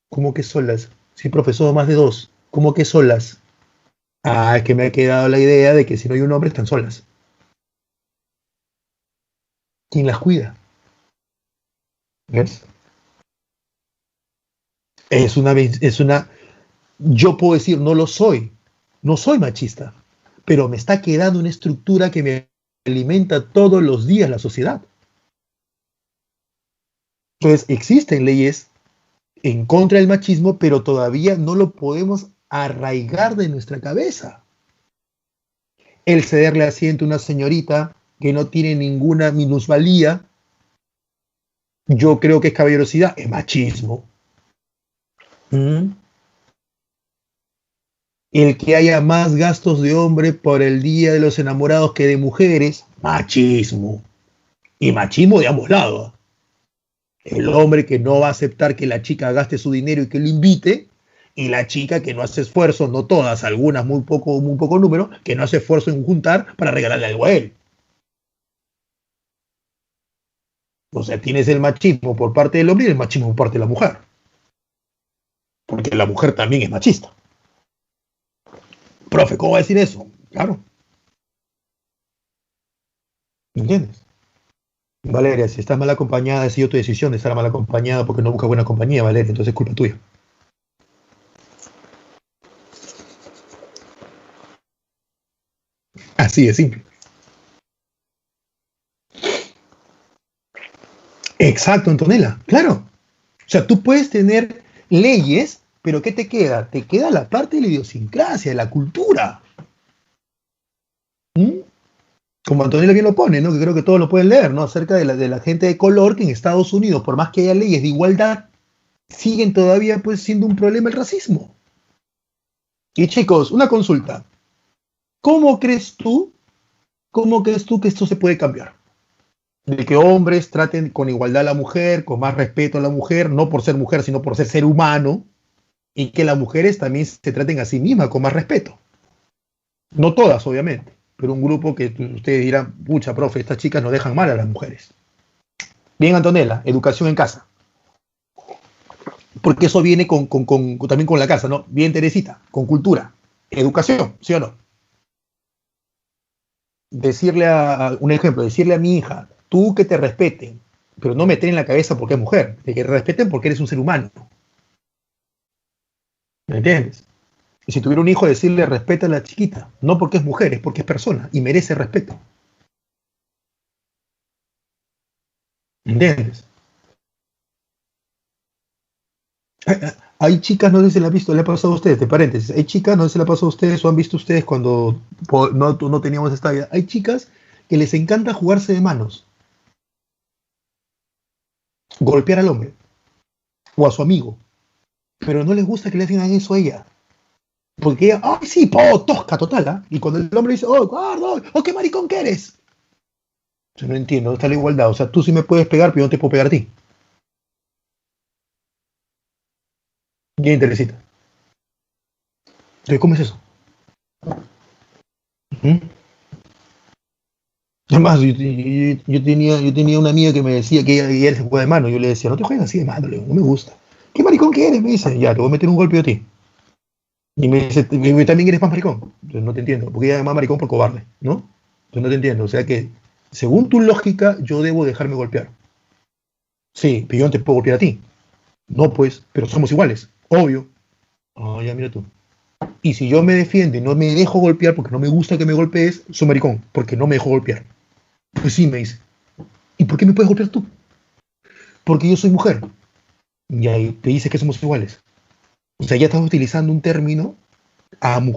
¿Cómo que solas? Sí, profesor, más de dos. ¿Cómo que solas? Ah, es que me ha quedado la idea de que si no hay un hombre están solas. ¿Quién las cuida? ¿Ves? Yo puedo decir, no lo soy, no soy machista, pero me está quedando una estructura que me alimenta todos los días la sociedad. Entonces, existen leyes en contra del machismo, pero todavía no lo podemos arraigar de nuestra cabeza. El cederle asiento a una señorita que no tiene ninguna minusvalía, yo creo que es caballerosidad, es machismo. El que haya más gastos de hombre por el Día de los Enamorados que de mujeres, machismo. Y machismo de ambos lados. El hombre que no va a aceptar que la chica gaste su dinero y que lo invite, y la chica que no hace esfuerzo, no todas, algunas muy poco número, que no hace esfuerzo en juntar para regalarle algo a él. O sea, tienes el machismo por parte del hombre y el machismo por parte de la mujer. Porque la mujer también es machista. Profe, ¿cómo va a decir eso? Claro. ¿Me entiendes? Valeria, si estás mal acompañada, ha sido tu decisión de estar mal acompañada porque no buscas buena compañía, Valeria, entonces es culpa tuya. Así de simple. Exacto, Antonella, claro. O sea, tú puedes tener leyes, pero ¿qué te queda? Te queda la parte de la idiosincrasia, de la cultura. Como Antonella bien lo pone, ¿no? Que creo que todos lo pueden leer, ¿no? Acerca de la gente de color que en Estados Unidos, por más que haya leyes de igualdad, siguen todavía pues siendo un problema el racismo. Y chicos, una consulta. ¿Cómo crees tú que esto se puede cambiar? De que hombres traten con igualdad a la mujer, con más respeto a la mujer, no por ser mujer, sino por ser humano, y que las mujeres también se traten a sí mismas con más respeto. No todas, obviamente, pero un grupo que ustedes dirán, pucha, profe, estas chicas nos dejan mal a las mujeres. Bien, Antonella, educación en casa. Porque eso viene también con la casa, ¿no? Bien, Teresita, con cultura. Educación, ¿sí o no? Decirle un ejemplo, decirle a mi hija, tú que te respeten, pero no meter en la cabeza porque es mujer, de que te respeten porque eres un ser humano. ¿Me entiendes? Y si tuviera un hijo, decirle respeta a la chiquita, no porque es mujer, es porque es persona y merece respeto. ¿Me entiendes? Hay chicas, no sé si la han visto, le ha pasado a ustedes, de paréntesis, hay chicas, no sé si le ha pasado a ustedes o han visto ustedes cuando no teníamos esta vida, hay chicas que les encanta jugarse de manos, golpear al hombre o a su amigo, pero no les gusta que le hagan eso a ella. Porque ella, ay, sí, tosca total, ¿ah? Y cuando el hombre dice, oh, guarda, oh, qué maricón que eres. Yo no entiendo, ¿dónde está la igualdad? O sea, tú sí me puedes pegar, pero yo no te puedo pegar a ti. Bien, Teresita. Entonces, ¿cómo es eso? ¿Mm? Además, yo tenía una amiga que me decía que ella se juega de mano. Yo le decía, no te juegues así de mano, no me gusta. ¿Qué maricón que eres? Me dice, ya, te voy a meter un golpe a ti. Y me dice, también eres más maricón. Entonces no te entiendo, porque ella es más maricón por cobarde, ¿no? Entonces no te entiendo. O sea que, según tu lógica, yo debo dejarme golpear. Sí, pero yo no te puedo golpear a ti. No, pues, pero somos iguales, obvio. Ah, ya, mira tú. Y si yo me defiendo y no me dejo golpear porque no me gusta que me golpees, soy maricón, porque no me dejo golpear. Pues sí, me dice. ¿Y por qué me puedes golpear tú? Porque yo soy mujer. Y ahí te dice que somos iguales. O sea, ya estás utilizando un término,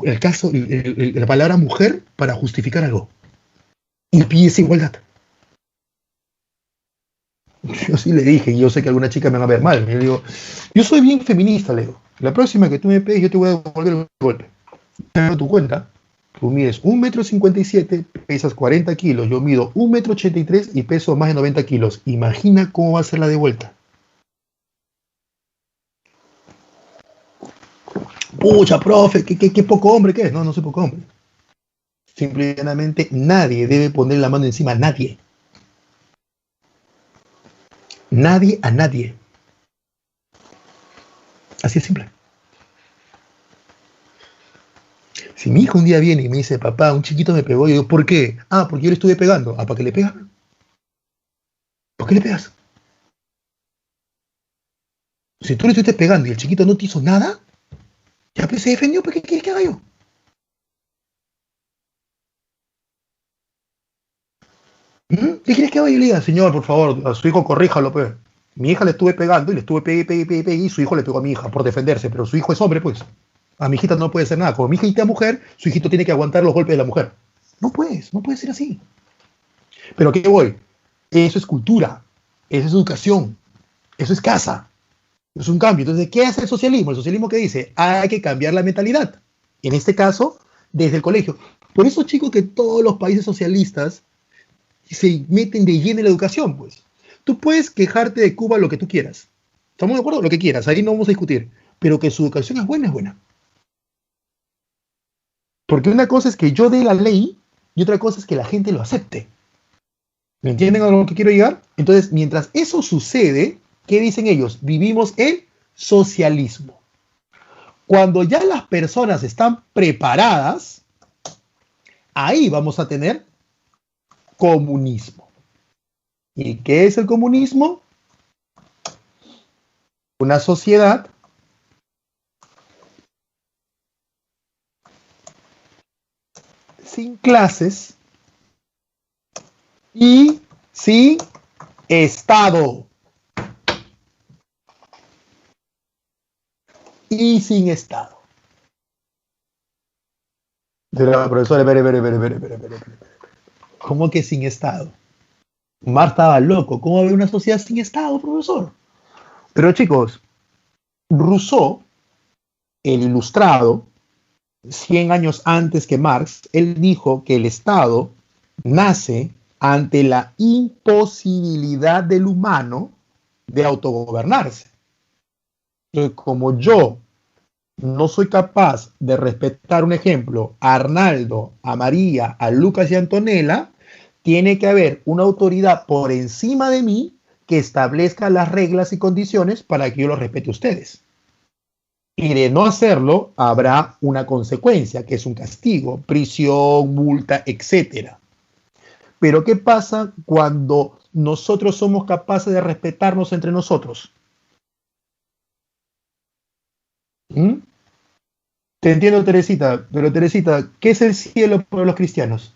el caso, la palabra mujer para justificar algo. Y pides igualdad. Yo sí le dije, y yo sé que alguna chica me va a ver mal. Le digo, yo soy bien feminista, le digo. La próxima que tú me pegues, yo te voy a devolver el golpe. Pero tu cuenta, tú mides 1,57 m, pesas 40 kilos, yo mido 1,83 m y peso más de 90 kilos. Imagina cómo va a ser la de vuelta. Pucha, profe, qué poco hombre que es. No, no soy poco hombre. Simplemente nadie debe poner la mano encima a nadie. Nadie a nadie. Así es simple. Si mi hijo un día viene y me dice, papá, un chiquito me pegó, yo digo, ¿por qué? Ah, porque yo le estuve pegando. Ah, ¿para qué le pegas? ¿Por qué le pegas? Si tú le estuviste pegando y el chiquito no te hizo nada, ya pues se defendió, ¿para qué quieres que haga yo? ¿Qué quieres que haga yo? Le diga, señor, por favor, a su hijo corríjalo, pues. Mi hija le estuve pegando y le estuve pegue, y su hijo le pegó a mi hija por defenderse, pero su hijo es hombre, pues. A mi hijita no puede hacer nada. Como mi hijita es mujer, su hijito tiene que aguantar los golpes de la mujer. No puede ser así. Pero ¿qué voy? Eso es cultura, eso es educación, eso es casa, eso es un cambio. Entonces, ¿qué hace el socialismo? El socialismo que dice, hay que cambiar la mentalidad. En este caso, desde el colegio. Por eso, chicos, que todos los países socialistas se meten de lleno en la educación, pues. Tú puedes quejarte de Cuba lo que tú quieras. ¿Estamos de acuerdo? Lo que quieras, ahí no vamos a discutir. Pero que su educación es buena, es buena. Porque una cosa es que yo dé la ley y otra cosa es que la gente lo acepte. ¿Me entienden a lo que quiero llegar? Entonces, mientras eso sucede, ¿qué dicen ellos? Vivimos el socialismo. Cuando ya las personas están preparadas, ahí vamos a tener comunismo. ¿Y qué es el comunismo? Una sociedad sin clases y sin Estado. Y sin Estado. Pero, profesor, espere. ¿Cómo que sin Estado? Marx estaba loco. ¿Cómo va a haber una sociedad sin Estado, profesor? Pero chicos, Rousseau, el ilustrado, 100 años antes que Marx, él dijo que el Estado nace ante la imposibilidad del humano de autogobernarse. Entonces, como yo no soy capaz de respetar, un ejemplo, a Arnaldo, a María, a Lucas y a Antonella, tiene que haber una autoridad por encima de mí que establezca las reglas y condiciones para que yo los respete a ustedes. Y de no hacerlo, habrá una consecuencia, que es un castigo, prisión, multa, etcétera. Pero ¿qué pasa cuando nosotros somos capaces de respetarnos entre nosotros? ¿Mm? Te entiendo, Teresita, pero Teresita, ¿qué es el cielo para los cristianos?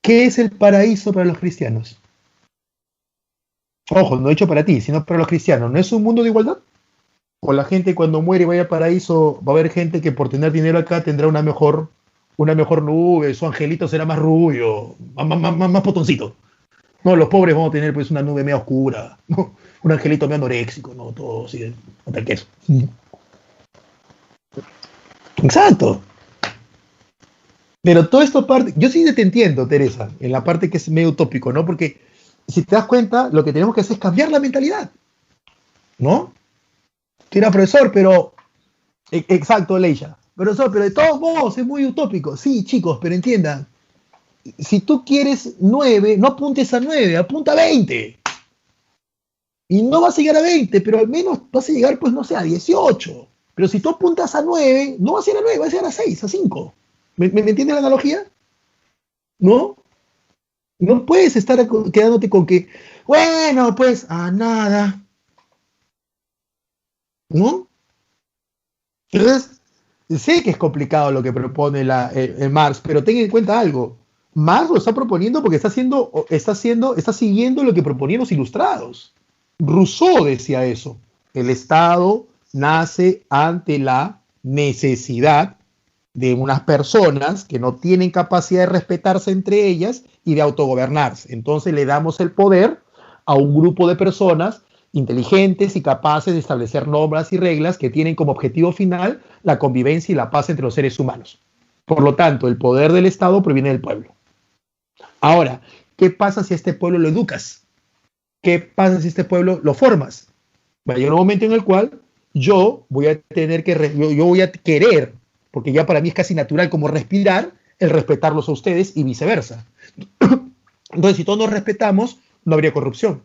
¿Qué es el paraíso para los cristianos? Ojo, no hecho para ti, sino para los cristianos. ¿No es un mundo de igualdad? O la gente cuando muere y vaya al paraíso, va a haber gente que por tener dinero acá tendrá una mejor nube, su angelito será más rubio, más potoncito. No, los pobres vamos a tener pues una nube media oscura, ¿no? Un angelito medio anoréxico, ¿no? Todo así, hasta el queso. Exacto. Pero todo esto parte, yo sí te entiendo, Teresa, en la parte que es medio utópico, ¿no? Porque si te das cuenta, lo que tenemos que hacer es cambiar la mentalidad, ¿no? Tira, profesor, pero exacto, Leisha. Profesor, pero de todos modos es muy utópico. Sí, chicos, pero entiendan, si tú quieres 9, no apuntes a 9, apunta a 20. Y no vas a llegar a 20, pero al menos vas a llegar, pues, no sé, a 18. Pero si tú apuntas a 9, no vas a llegar a 9, vas a llegar a 6, a 5. ¿Me entiendes la analogía? ¿No? No puedes estar quedándote con que, bueno, pues, a nada, ¿no? Entonces, sé que es complicado lo que propone Marx, pero ten en cuenta algo. Marx lo está proponiendo porque está siguiendo lo que proponían los ilustrados. Rousseau decía eso. El Estado nace ante la necesidad de unas personas que no tienen capacidad de respetarse entre ellas y de autogobernarse. Entonces le damos el poder a un grupo de personas inteligentes y capaces de establecer normas y reglas que tienen como objetivo final la convivencia y la paz entre los seres humanos. Por lo tanto, el poder del Estado proviene del pueblo. Ahora, ¿qué pasa si a este pueblo lo educas? ¿Qué pasa si a este pueblo lo formas? Va a llegar un momento en el cual yo voy a tener que, yo voy a querer, porque ya para mí es casi natural como respirar, el respetarlos a ustedes y viceversa. Entonces, si todos nos respetamos, no habría corrupción.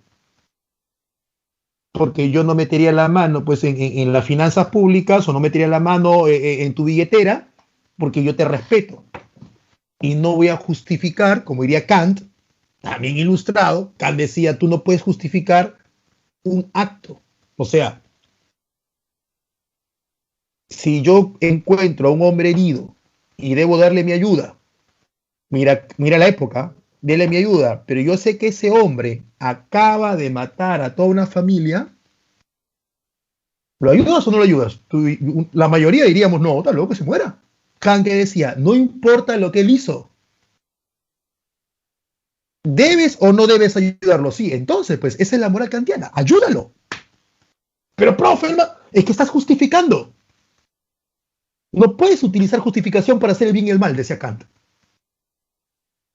Porque yo no metería la mano pues en las finanzas públicas o no metería la mano en tu billetera porque yo te respeto y no voy a justificar, como diría Kant, también ilustrado, Kant decía, tú no puedes justificar un acto. O sea, si yo encuentro a un hombre herido y debo darle mi ayuda, mira la época, dele mi ayuda, pero yo sé que ese hombre acaba de matar a toda una familia, ¿lo ayudas o no lo ayudas? La mayoría diríamos, no, está loco, que se muera. Kant que decía, no importa lo que él hizo, ¿debes o no debes ayudarlo? Sí, entonces, pues, esa es la moral kantiana, ayúdalo. Pero, profe, es que estás justificando. No puedes utilizar justificación para hacer el bien y el mal, decía Kant.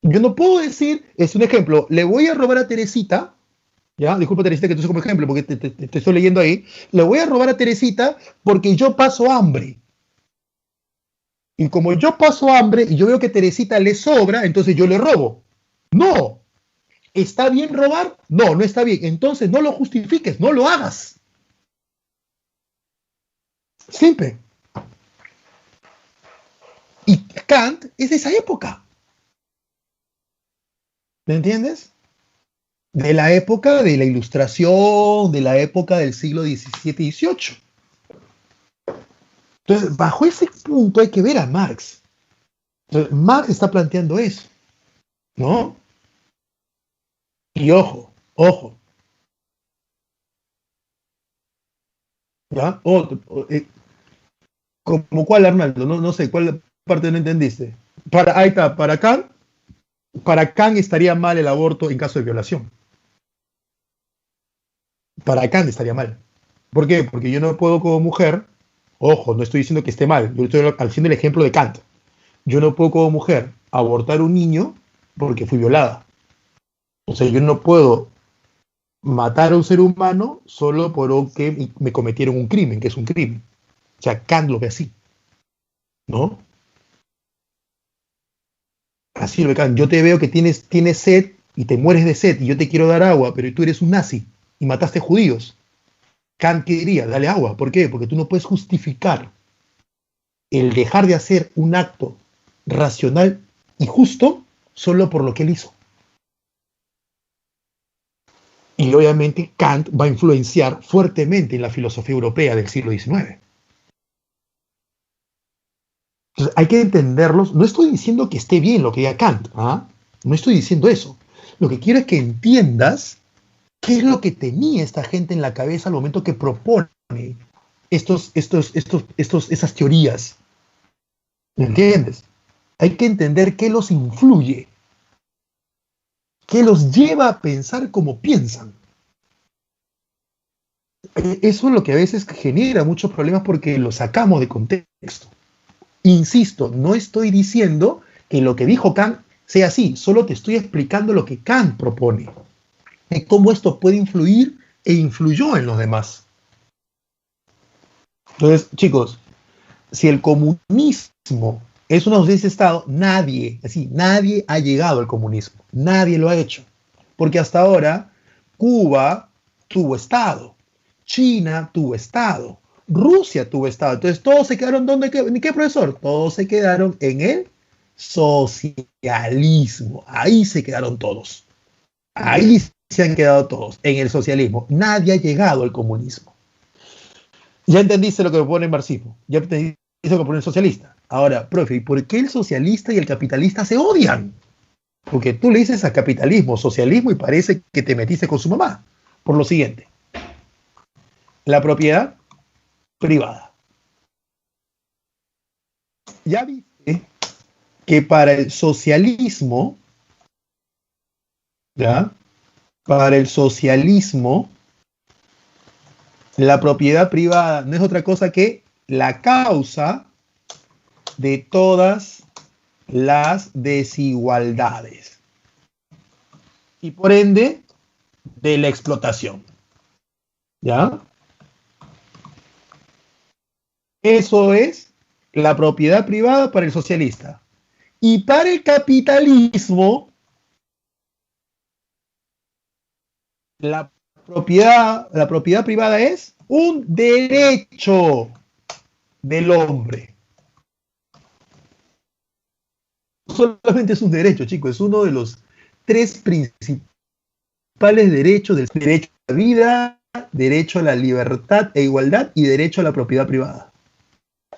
Yo no puedo decir, es un ejemplo, le voy a robar a Teresita, ya, disculpa Teresita que te uso como ejemplo porque te estoy leyendo ahí, le voy a robar a Teresita porque yo paso hambre. Y como yo paso hambre y yo veo que Teresita le sobra, entonces yo le robo. No. ¿Está bien robar? No, no está bien. Entonces no lo justifiques, no lo hagas. Simple. Y Kant es de esa época. ¿Me entiendes? De la época de la Ilustración, de la época del siglo XVII y XVIII. Entonces, bajo ese punto hay que ver a Marx. Entonces, Marx está planteando eso, ¿no? Y ojo, ojo, ¿ya? ¿Como cuál, Arnaldo? No, no sé, ¿cuál parte no entendiste? Ahí está, para Kant estaría mal el aborto en caso de violación. Para Kant estaría mal. ¿Por qué? Porque yo no puedo como mujer, ojo, no estoy diciendo que esté mal, yo estoy haciendo el ejemplo de Kant. Yo no puedo como mujer abortar un niño porque fui violada. O sea, yo no puedo matar a un ser humano solo por que me cometieron un crimen, que es un crimen. O sea, Kant lo ve así, ¿no? Así lo ve Kant. Yo te veo que tienes sed y te mueres de sed y yo te quiero dar agua, pero tú eres un nazi y mataste judíos. Kant, ¿qué diría? Dale agua. ¿Por qué? Porque tú no puedes justificar el dejar de hacer un acto racional y justo solo por lo que él hizo. Y obviamente Kant va a influenciar fuertemente en la filosofía europea del siglo XIX. Entonces hay que entenderlos. No estoy diciendo que esté bien lo que diga Kant, ¿ah? No estoy diciendo eso. Lo que quiero es que entiendas qué es lo que tenía esta gente en la cabeza al momento que propone esas teorías. ¿Me entiendes? Hay que entender qué los influye, qué los lleva a pensar como piensan. Eso es lo que a veces genera muchos problemas porque lo sacamos de contexto. Insisto, no estoy diciendo que lo que dijo Kant sea así, solo te estoy explicando lo que Kant propone, y cómo esto puede influir e influyó en los demás. Entonces, chicos, si el comunismo es una ausencia de Estado, nadie ha llegado al comunismo, nadie lo ha hecho, porque hasta ahora Cuba tuvo Estado, China tuvo Estado, Rusia tuvo Estado. Entonces todos se quedaron, ¿en qué, profesor? Todos se quedaron en el socialismo. Ahí se quedaron todos. Ahí se han quedado todos, en el socialismo. Nadie ha llegado al comunismo. Ya entendiste lo que propone el marxismo. Ya entendiste lo que propone el socialista. Ahora, profe, ¿y por qué el socialista y el capitalista se odian? Porque tú le dices a capitalismo, socialismo y parece que te metiste con su mamá. Por lo siguiente. La propiedad privada. Ya viste que para el socialismo, ¿ya? Para el socialismo, la propiedad privada no es otra cosa que la causa de todas las desigualdades y por ende de la explotación. ¿Ya? Eso es la propiedad privada para el socialista. Y para el capitalismo, la propiedad privada es un derecho del hombre. No solamente es un derecho, chicos, es uno de los 3 principales derechos: del derecho a la vida, derecho a la libertad e igualdad y derecho a la propiedad privada.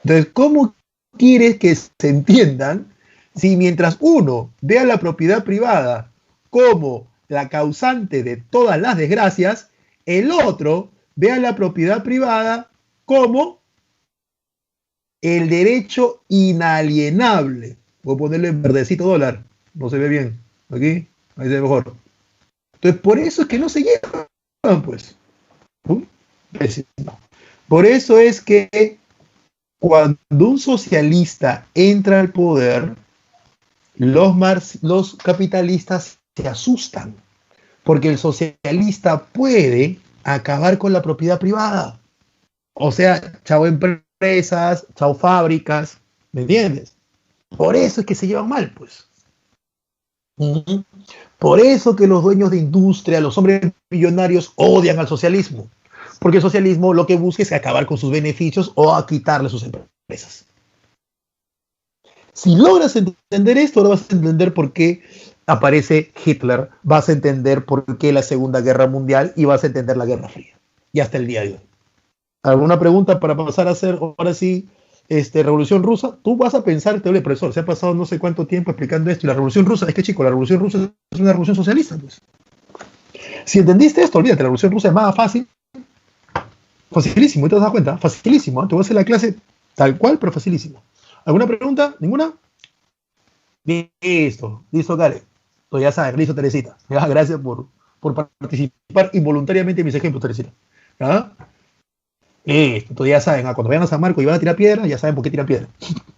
Entonces, ¿cómo quieres que se entiendan si mientras uno ve a la propiedad privada como la causante de todas las desgracias, el otro ve a la propiedad privada como el derecho inalienable? Voy a ponerle verdecito dólar, no se ve bien, aquí, ahí se ve mejor. Entonces, por eso es que no se llevan, pues. Por eso es que cuando un socialista entra al poder, los capitalistas se asustan, porque el socialista puede acabar con la propiedad privada. O sea, chao empresas, chao fábricas, ¿me entiendes? Por eso es que se llevan mal, pues. Por eso que los dueños de industria, los hombres millonarios odian al socialismo. Porque el socialismo lo que busca es acabar con sus beneficios o a quitarle sus empresas. Si logras entender esto, ahora vas a entender por qué aparece Hitler, vas a entender por qué la Segunda Guerra Mundial y vas a entender la Guerra Fría. Y hasta el día de hoy. ¿Alguna pregunta para pasar a hacer ahora sí Revolución Rusa? Tú vas a pensar, profesor, se ha pasado no sé cuánto tiempo explicando esto y la Revolución Rusa, es que chico, la Revolución Rusa es una revolución socialista, pues. Si entendiste esto, olvídate, la Revolución Rusa es más fácil. Facilísimo, ¿te das cuenta? Facilísimo, ¿eh? Te voy a hacer la clase tal cual, pero facilísimo. ¿Alguna pregunta? ¿Ninguna? Listo, dale. Pues ya sabes, listo, Teresita. Ya, gracias por participar involuntariamente en mis ejemplos, Teresita. ¿Ya? Listo, ya saben, cuando vayan a San Marcos y van a tirar piedra, ya saben por qué tiran piedra.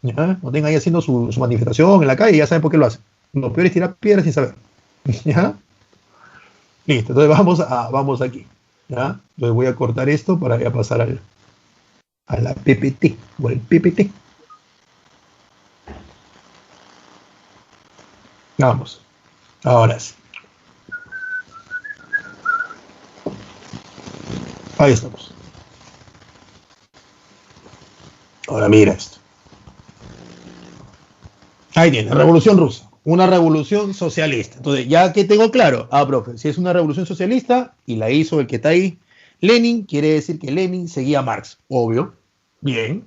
¿Ya? No tengan ahí haciendo su manifestación en la calle, ya saben por qué lo hacen. Lo peor es tirar piedra sin saber. ¿Ya? Listo, entonces vamos aquí. ¿Ya? Entonces voy a cortar esto para ya pasar a la PPT o al PPT. Vamos. Ahora sí. Ahí estamos. Ahora mira esto. Ahí tiene, Revolución Rusa. Una revolución socialista. Entonces, ya que tengo claro, profe, si es una revolución socialista y la hizo el que está ahí, Lenin, quiere decir que Lenin seguía a Marx. Obvio. Bien.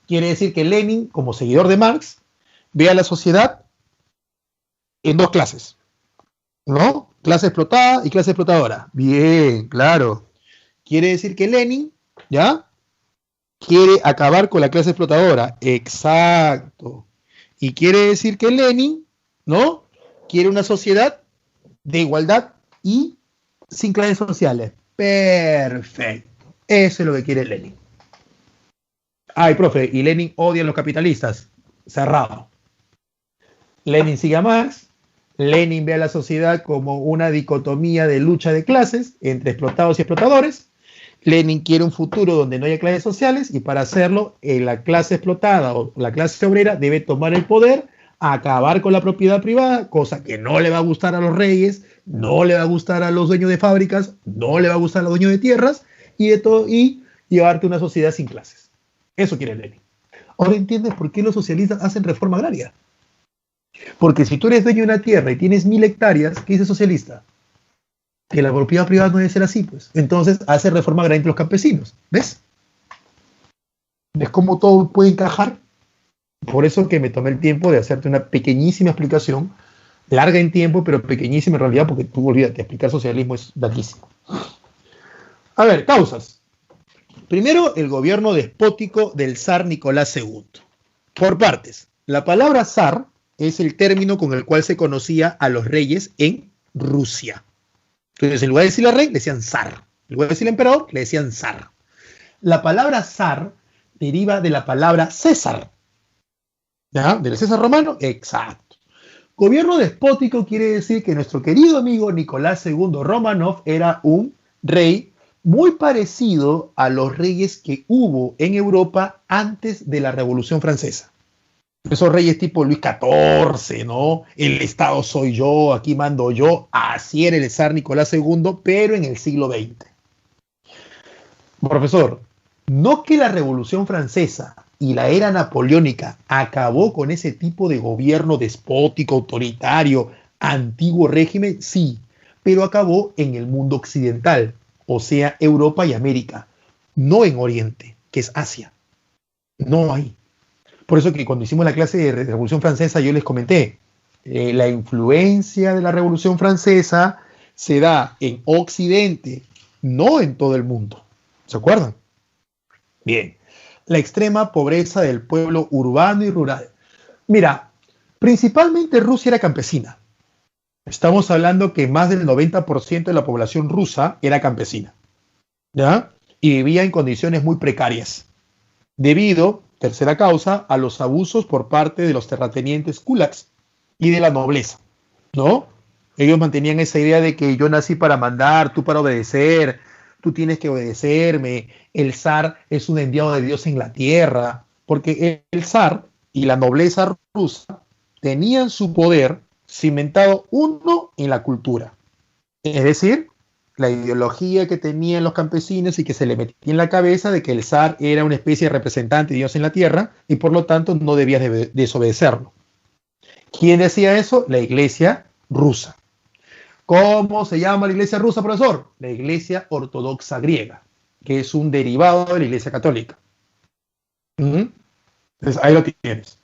Quiere decir que Lenin, como seguidor de Marx, ve a la sociedad en dos clases, ¿no? Clase explotada y clase explotadora. Bien, claro. Quiere decir que Lenin, ¿ya? Quiere acabar con la clase explotadora. Exacto. Y quiere decir que Lenin, ¿no? Quiere una sociedad de igualdad y sin clases sociales. Perfecto. Eso es lo que quiere Lenin. Ay, profe, y Lenin odia a los capitalistas. Cerrado. Lenin sigue a Marx. Lenin ve a la sociedad como una dicotomía de lucha de clases entre explotados y explotadores. Lenin quiere un futuro donde no haya clases sociales y para hacerlo, la clase explotada o la clase obrera debe tomar el poder, acabar con la propiedad privada, cosa que no le va a gustar a los reyes, no le va a gustar a los dueños de fábricas, no le va a gustar a los dueños de tierras y de todo, y llevarte una sociedad sin clases. Eso quiere Lenin. Ahora entiendes por qué los socialistas hacen reforma agraria. Porque si tú eres dueño de una tierra y tienes 1000 hectáreas, ¿qué dice socialista? Que la propiedad privada no debe ser así, pues. Entonces hace reforma agraria entre los campesinos. ¿Ves? ¿Ves cómo todo puede encajar? Por eso que me tomé el tiempo de hacerte una pequeñísima explicación, larga en tiempo, pero pequeñísima en realidad, porque tú olvídate, explicar socialismo es larguísimo. A ver, causas. Primero, el gobierno despótico del zar Nicolás II. Por partes. La palabra zar es el término con el cual se conocía a los reyes en Rusia. Entonces, en lugar de decirle rey, le decían zar. En lugar de decirle emperador, le decían zar. La palabra zar deriva de la palabra César. ¿Ya? ¿Del César romano? Exacto. Gobierno despótico quiere decir que nuestro querido amigo Nicolás II Romanov era un rey muy parecido a los reyes que hubo en Europa antes de la Revolución Francesa. Esos reyes tipo Luis XIV, ¿no? El Estado soy yo, aquí mando yo. Así era el zar Nicolás II, pero en el siglo XX. Profesor, no que la Revolución Francesa y la era napoleónica acabó con ese tipo de gobierno despótico, autoritario, antiguo régimen, sí, pero acabó en el mundo occidental, o sea, Europa y América, no en Oriente, que es Asia. No hay. Por eso que cuando hicimos la clase de Revolución Francesa yo les comenté, la influencia de la Revolución Francesa se da en Occidente, no en todo el mundo. ¿Se acuerdan? Bien. La extrema pobreza del pueblo urbano y rural. Mira, principalmente Rusia era campesina. Estamos hablando que más del 90% de la población rusa era campesina, ¿ya? Y vivía en condiciones muy precarias, debido, tercera causa, a los abusos por parte de los terratenientes kulaks y de la nobleza, ¿no? Ellos mantenían esa idea de que yo nací para mandar, tú para obedecer, tú tienes que obedecerme, el zar es un enviado de Dios en la tierra, porque el zar y la nobleza rusa tenían su poder cimentado uno en la cultura, es decir, la ideología que tenían los campesinos y que se le metía en la cabeza de que el zar era una especie de representante de Dios en la tierra y por lo tanto no debías desobedecerlo. ¿Quién decía eso? La iglesia rusa. ¿Cómo se llama la iglesia rusa, profesor? La iglesia ortodoxa griega, que es un derivado de la iglesia católica. Entonces ahí lo tienes.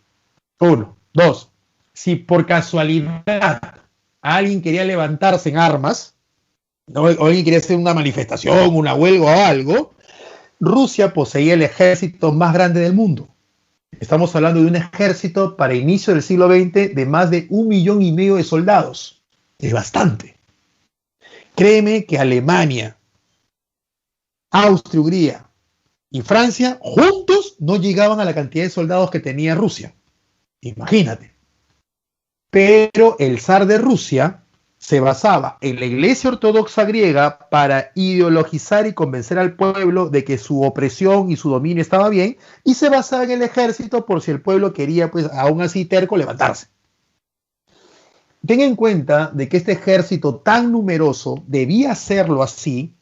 1, 2. Si por casualidad alguien quería levantarse en armas, ¿no? O alguien quería hacer una manifestación, una huelga o algo, Rusia poseía el ejército más grande del mundo. Estamos hablando de un ejército para inicio del siglo XX de más de 1,5 millones de soldados. Es bastante. Créeme que Alemania, Austria-Hungría y Francia juntos no llegaban a la cantidad de soldados que tenía Rusia. Imagínate. Pero el zar de Rusia se basaba en la Iglesia Ortodoxa griega para ideologizar y convencer al pueblo de que su opresión y su dominio estaba bien, y se basaba en el ejército por si el pueblo quería, pues, aún así terco, levantarse. Ten en cuenta de que este ejército tan numeroso debía hacerlo así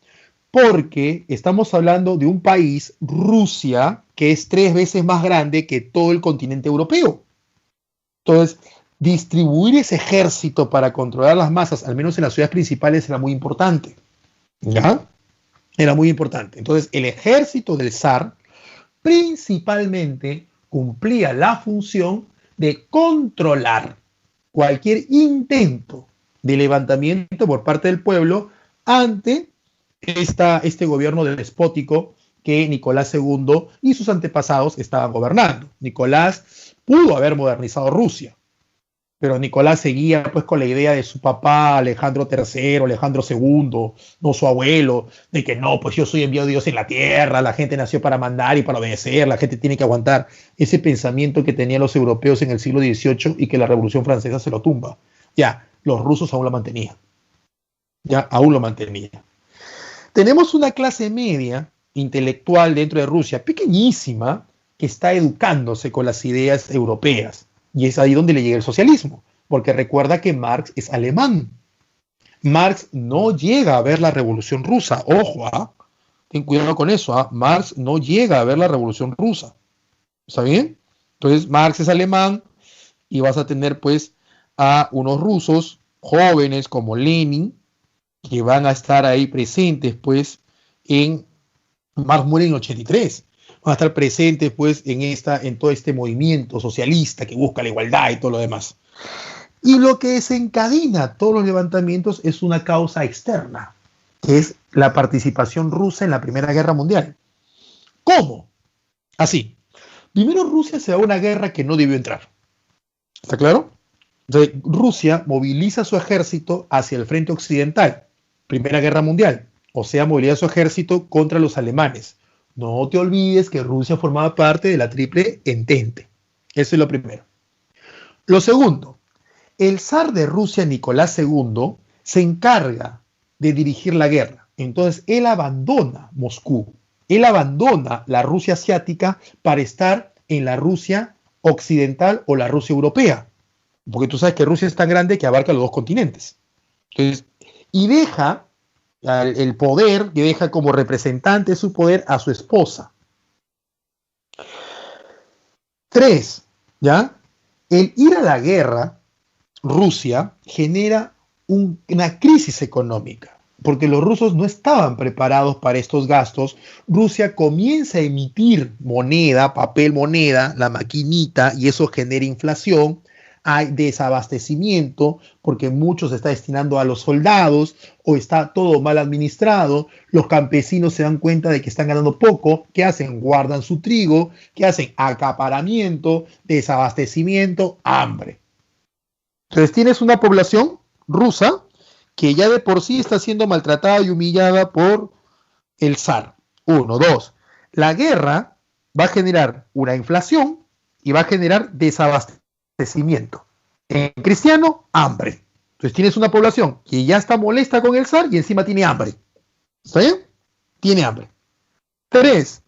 porque estamos hablando de un país, Rusia, que es 3 veces más grande que todo el continente europeo. Entonces, distribuir ese ejército para controlar las masas, al menos en las ciudades principales, era muy importante. ¿Ya? Era muy importante. Entonces, el ejército del zar principalmente cumplía la función de controlar cualquier intento de levantamiento por parte del pueblo ante este gobierno despótico que Nicolás II y sus antepasados estaban gobernando. Nicolás pudo haber modernizado Rusia, pero Nicolás seguía pues con la idea de su papá Alejandro III, Alejandro II, no su abuelo, de que no, pues yo soy enviado de Dios en la tierra, la gente nació para mandar y para obedecer, la gente tiene que aguantar. Ese pensamiento que tenían los europeos en el siglo XVIII y que la Revolución Francesa se lo tumba. Ya, los rusos aún lo mantenían. Ya, aún lo mantenían. Tenemos una clase media intelectual dentro de Rusia, pequeñísima, que está educándose con las ideas europeas. Y es ahí donde le llega el socialismo, porque recuerda que Marx es alemán. Marx no llega a ver la Revolución Rusa. Ojo, ten cuidado con eso. Marx no llega a ver la Revolución Rusa. ¿Está bien? Entonces Marx es alemán y vas a tener pues a unos rusos jóvenes como Lenin, que van a estar ahí presentes, pues, Marx muere en 83, van a estar presentes, pues, en todo este movimiento socialista que busca la igualdad y todo lo demás. Y lo que desencadena todos los levantamientos es una causa externa, que es la participación rusa en la Primera Guerra Mundial. ¿Cómo? Así. Primero Rusia se va a una guerra que no debió entrar. ¿Está claro? Entonces, Rusia moviliza su ejército hacia el frente occidental. Primera Guerra Mundial, o sea, moviliza su ejército contra los alemanes. No te olvides que Rusia formaba parte de la Triple Entente. Eso es lo primero. Lo segundo, el zar de Rusia, Nicolás II, se encarga de dirigir la guerra. Entonces, él abandona Moscú, él abandona la Rusia asiática para estar en la Rusia occidental o la Rusia europea. Porque tú sabes que Rusia es tan grande que abarca los 2 continentes. Entonces, y deja el poder, que deja como representante de su poder a su esposa. 3, ¿ya? El ir a la guerra, Rusia, genera una crisis económica, porque los rusos no estaban preparados para estos gastos. Rusia comienza a emitir moneda, papel moneda, la maquinita, y eso genera inflación. Hay desabastecimiento porque mucho se está destinando a los soldados o está todo mal administrado. Los campesinos se dan cuenta de que están ganando poco. ¿Qué hacen? Guardan su trigo. ¿Qué hacen? Acaparamiento, desabastecimiento, hambre. Entonces tienes una población rusa que ya de por sí está siendo maltratada y humillada por el zar. 1, 2. La guerra va a generar una inflación y va a generar desabastecimiento. En cristiano, hambre. Entonces tienes una población que ya está molesta con el zar y encima tiene hambre. ¿Está bien? Tiene hambre. 3.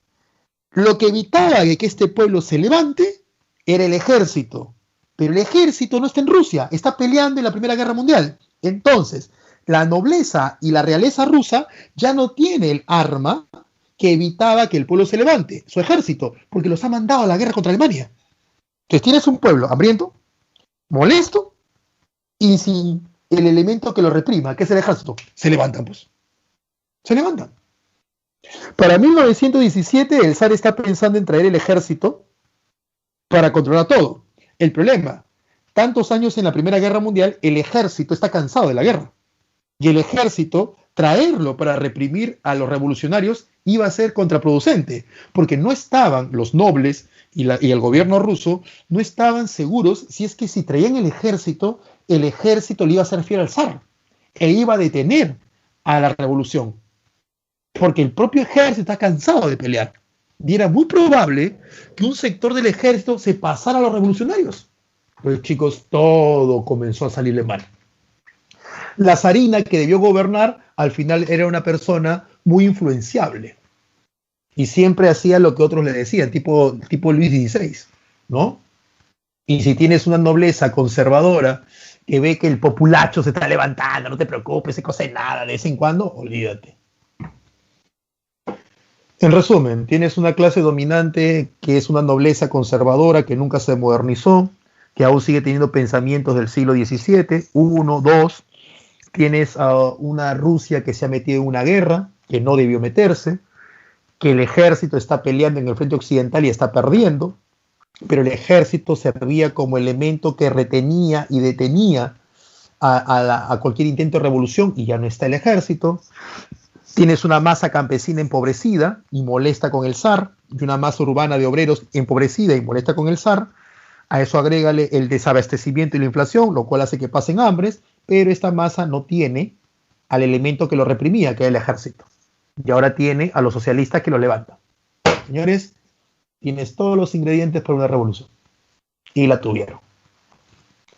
Lo que evitaba que este pueblo se levante era el ejército. Pero el ejército no está en Rusia, está peleando en la Primera Guerra Mundial. Entonces, la nobleza y la realeza rusa ya no tiene el arma que evitaba que el pueblo se levante, su ejército, porque los ha mandado a la guerra contra Alemania. Entonces tienes un pueblo hambriento, molesto y sin el elemento que lo reprima, que es el ejército. Se levantan, pues. Se levantan. Para 1917 el zar está pensando en traer el ejército para controlar todo. El problema, tantos años en la Primera Guerra Mundial, el ejército está cansado de la guerra. Y el ejército, traerlo para reprimir a los revolucionarios iba a ser contraproducente, porque no estaban los nobles y el gobierno ruso, no estaban seguros si es que si traían el ejército le iba a ser fiel al zar e iba a detener a la revolución, porque el propio ejército está cansado de pelear. Y era muy probable que un sector del ejército se pasara a los revolucionarios. Pues chicos, todo comenzó a salirle mal. La zarina que debió gobernar, al final era una persona muy influenciable. Y siempre hacía lo que otros le decían, tipo Luis XVI, ¿no? Y si tienes una nobleza conservadora que ve que el populacho se está levantando, no te preocupes, se cose nada de vez en cuando, olvídate. En resumen, tienes una clase dominante que es una nobleza conservadora que nunca se modernizó, que aún sigue teniendo pensamientos del siglo XVII, uno, dos. Tienes a una Rusia que se ha metido en una guerra, que no debió meterse, que el ejército está peleando en el frente occidental y está perdiendo, pero el ejército servía como elemento que retenía y detenía a cualquier intento de revolución y ya no está el ejército. Tienes una masa campesina empobrecida y molesta con el zar, y una masa urbana de obreros empobrecida y molesta con el zar. A eso agrégale el desabastecimiento y la inflación, lo cual hace que pasen hambres, pero esta masa no tiene al elemento que lo reprimía, que era el ejército. Y ahora tiene a los socialistas que lo levantan. Señores, tienes todos los ingredientes para una revolución. Y la tuvieron.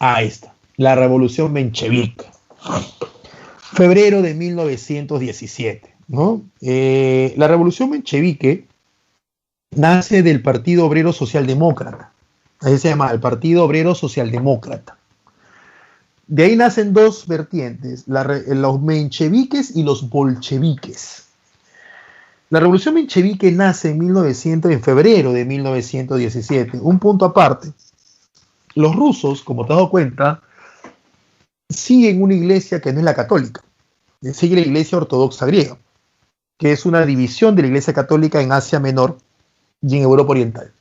Ahí está. La revolución menchevique. Febrero de 1917, ¿no? La revolución menchevique nace del Partido Obrero Socialdemócrata. Ahí se llama el Partido Obrero Socialdemócrata. De ahí nacen dos vertientes, los mencheviques y los bolcheviques. La revolución menchevique nace en febrero de 1917. Un punto aparte. Los rusos, como te has dado cuenta, siguen una iglesia que no es la católica. Sigue la iglesia ortodoxa griega, que es una división de la iglesia católica en Asia Menor y en Europa Oriental.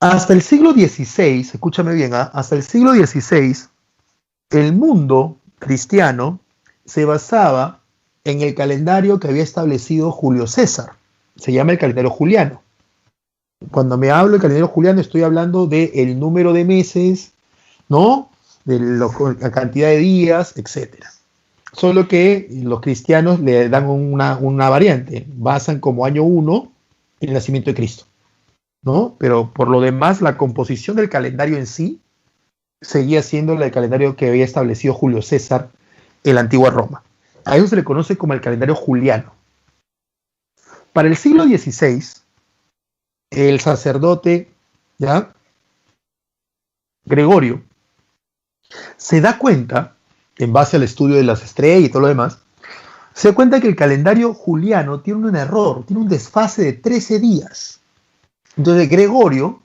Hasta el siglo XVI, escúchame bien, hasta el siglo XVI, el mundo cristiano se basaba en el calendario que había establecido Julio César. Se llama el calendario juliano. Cuando me hablo del calendario juliano, estoy hablando del número de meses, ¿no? De la cantidad de días, etc. Solo que los cristianos le dan una variante. Basan como año 1 el nacimiento de Cristo, ¿no? Pero por lo demás, la composición del calendario en sí seguía siendo la del calendario que había establecido Julio César en la antigua Roma. A eso se le conoce como el calendario juliano. Para el siglo XVI, el sacerdote, ¿ya?, Gregorio, se da cuenta, en base al estudio de las estrellas y todo lo demás, se da cuenta que el calendario juliano tiene un error, tiene un desfase de 13 días. Entonces Gregorio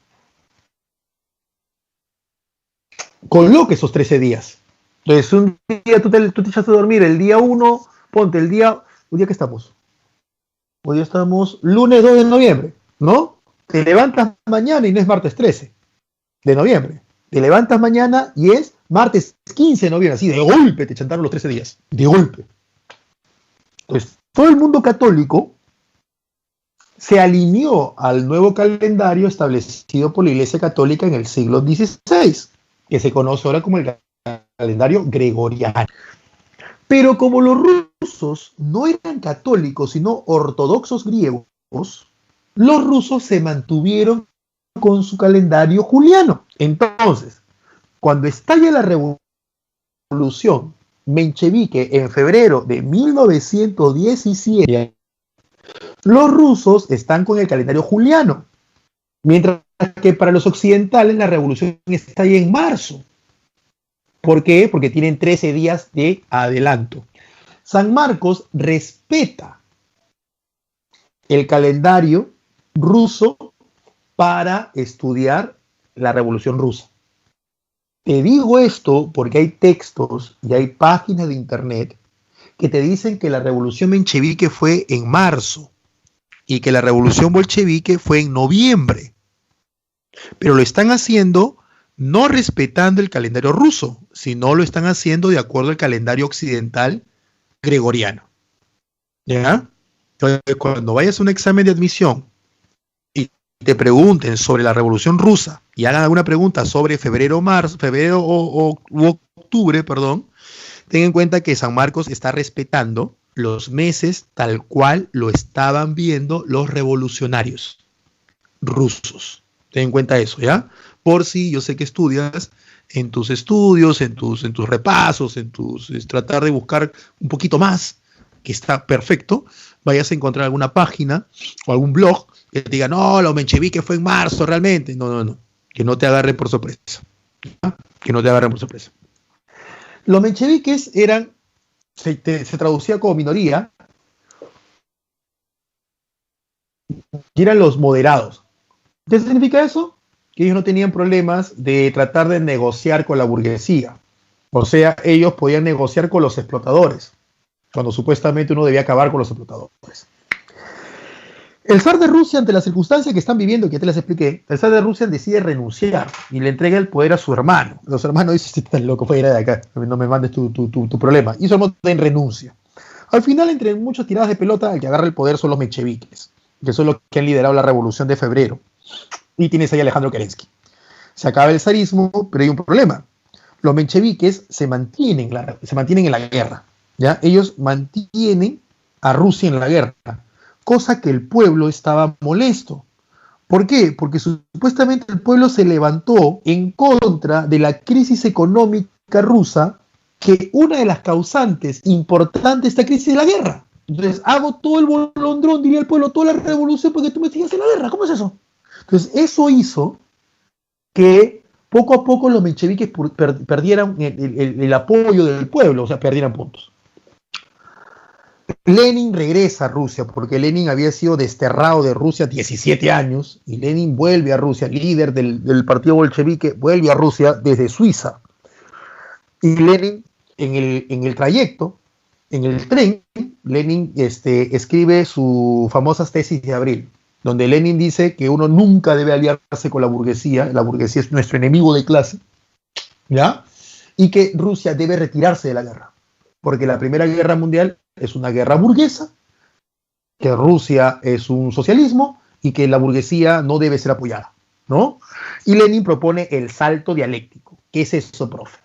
coloca esos 13 días. Entonces un día tú te echaste a dormir, el día 1, ponte el día, ¿un día que estamos? Hoy estamos lunes 2 de noviembre, ¿no? Te levantas mañana y no es martes 13 de noviembre. Te levantas mañana y es martes 15 de noviembre, así de golpe te chantaron los 13 días, de golpe. Entonces, todo el mundo católico se alineó al nuevo calendario establecido por la Iglesia Católica en el siglo XVI, que se conoce ahora como el calendario gregoriano. Pero como los rusos no eran católicos, sino ortodoxos griegos, los rusos se mantuvieron con su calendario juliano. Entonces, cuando estalla la revolución menchevique en febrero de 1917, los rusos están con el calendario juliano, mientras que para los occidentales la revolución estalla en marzo. ¿Por qué? Porque tienen 13 días de adelanto. San Marcos respeta el calendario ruso para estudiar la Revolución Rusa. Te digo esto porque hay textos y hay páginas de internet que te dicen que la revolución menchevique fue en marzo y que la revolución bolchevique fue en noviembre. Pero lo están haciendo no respetando el calendario ruso, sino lo están haciendo de acuerdo al calendario occidental gregoriano. ¿Ya? Entonces, cuando vayas a un examen de admisión y te pregunten sobre la Revolución Rusa y hagan alguna pregunta sobre febrero o octubre, ten en cuenta que San Marcos está respetando los meses tal cual lo estaban viendo los revolucionarios rusos. Ten en cuenta eso, ¿ya? Por si yo sé que estudias en tus estudios, en tus repasos, tratar de buscar un poquito más, que está perfecto, vayas a encontrar alguna página o algún blog que te diga, no, los mencheviques fue en marzo realmente. No, que no te agarren por sorpresa. ¿Ya? Que no te agarren por sorpresa. Los mencheviques eran, se traducía como minoría, y eran los moderados. ¿Qué significa eso? Que ellos no tenían problemas de tratar de negociar con la burguesía. O sea, ellos podían negociar con los explotadores, cuando supuestamente uno debía acabar con los explotadores. El zar de Rusia, ante las circunstancias que están viviendo, que ya te las expliqué, el zar de Rusia decide renunciar y le entrega el poder a su hermano. Los hermanos dicen, estás loco, fuera de acá, no me mandes tu problema. Y su hermano renuncia. Al final, entre muchas tiradas de pelota, el que agarra el poder son los mencheviques, que son los que han liderado la revolución de febrero. Y tienes ahí a Alejandro Kerensky. Se acaba el zarismo, pero hay un problema. Los mencheviques se mantienen en la guerra. ¿Ya? Ellos mantienen a Rusia en la guerra, cosa que el pueblo estaba molesto. ¿Por qué? Porque supuestamente el pueblo se levantó en contra de la crisis económica rusa, que una de las causantes importantes de esta crisis es la guerra. Entonces, hago todo el bolondrón, diría el pueblo, toda la revolución porque tú me sigas en la guerra. ¿Cómo es eso? Entonces, eso hizo que poco a poco los mencheviques perdieran el apoyo del pueblo, o sea, perdieran puntos. Lenin regresa a Rusia, porque Lenin había sido desterrado de Rusia 17 años, y Lenin vuelve a Rusia, líder del partido bolchevique, vuelve a Rusia desde Suiza. Y Lenin, en el trayecto, en el tren, Lenin escribe sus famosas tesis de abril, donde Lenin dice que uno nunca debe aliarse con la burguesía es nuestro enemigo de clase, ¿ya? Y que Rusia debe retirarse de la guerra, porque la Primera Guerra Mundial es una guerra burguesa, que Rusia es un socialismo y que la burguesía no debe ser apoyada, ¿no? Y Lenin propone el salto dialéctico. ¿Qué es eso, profe?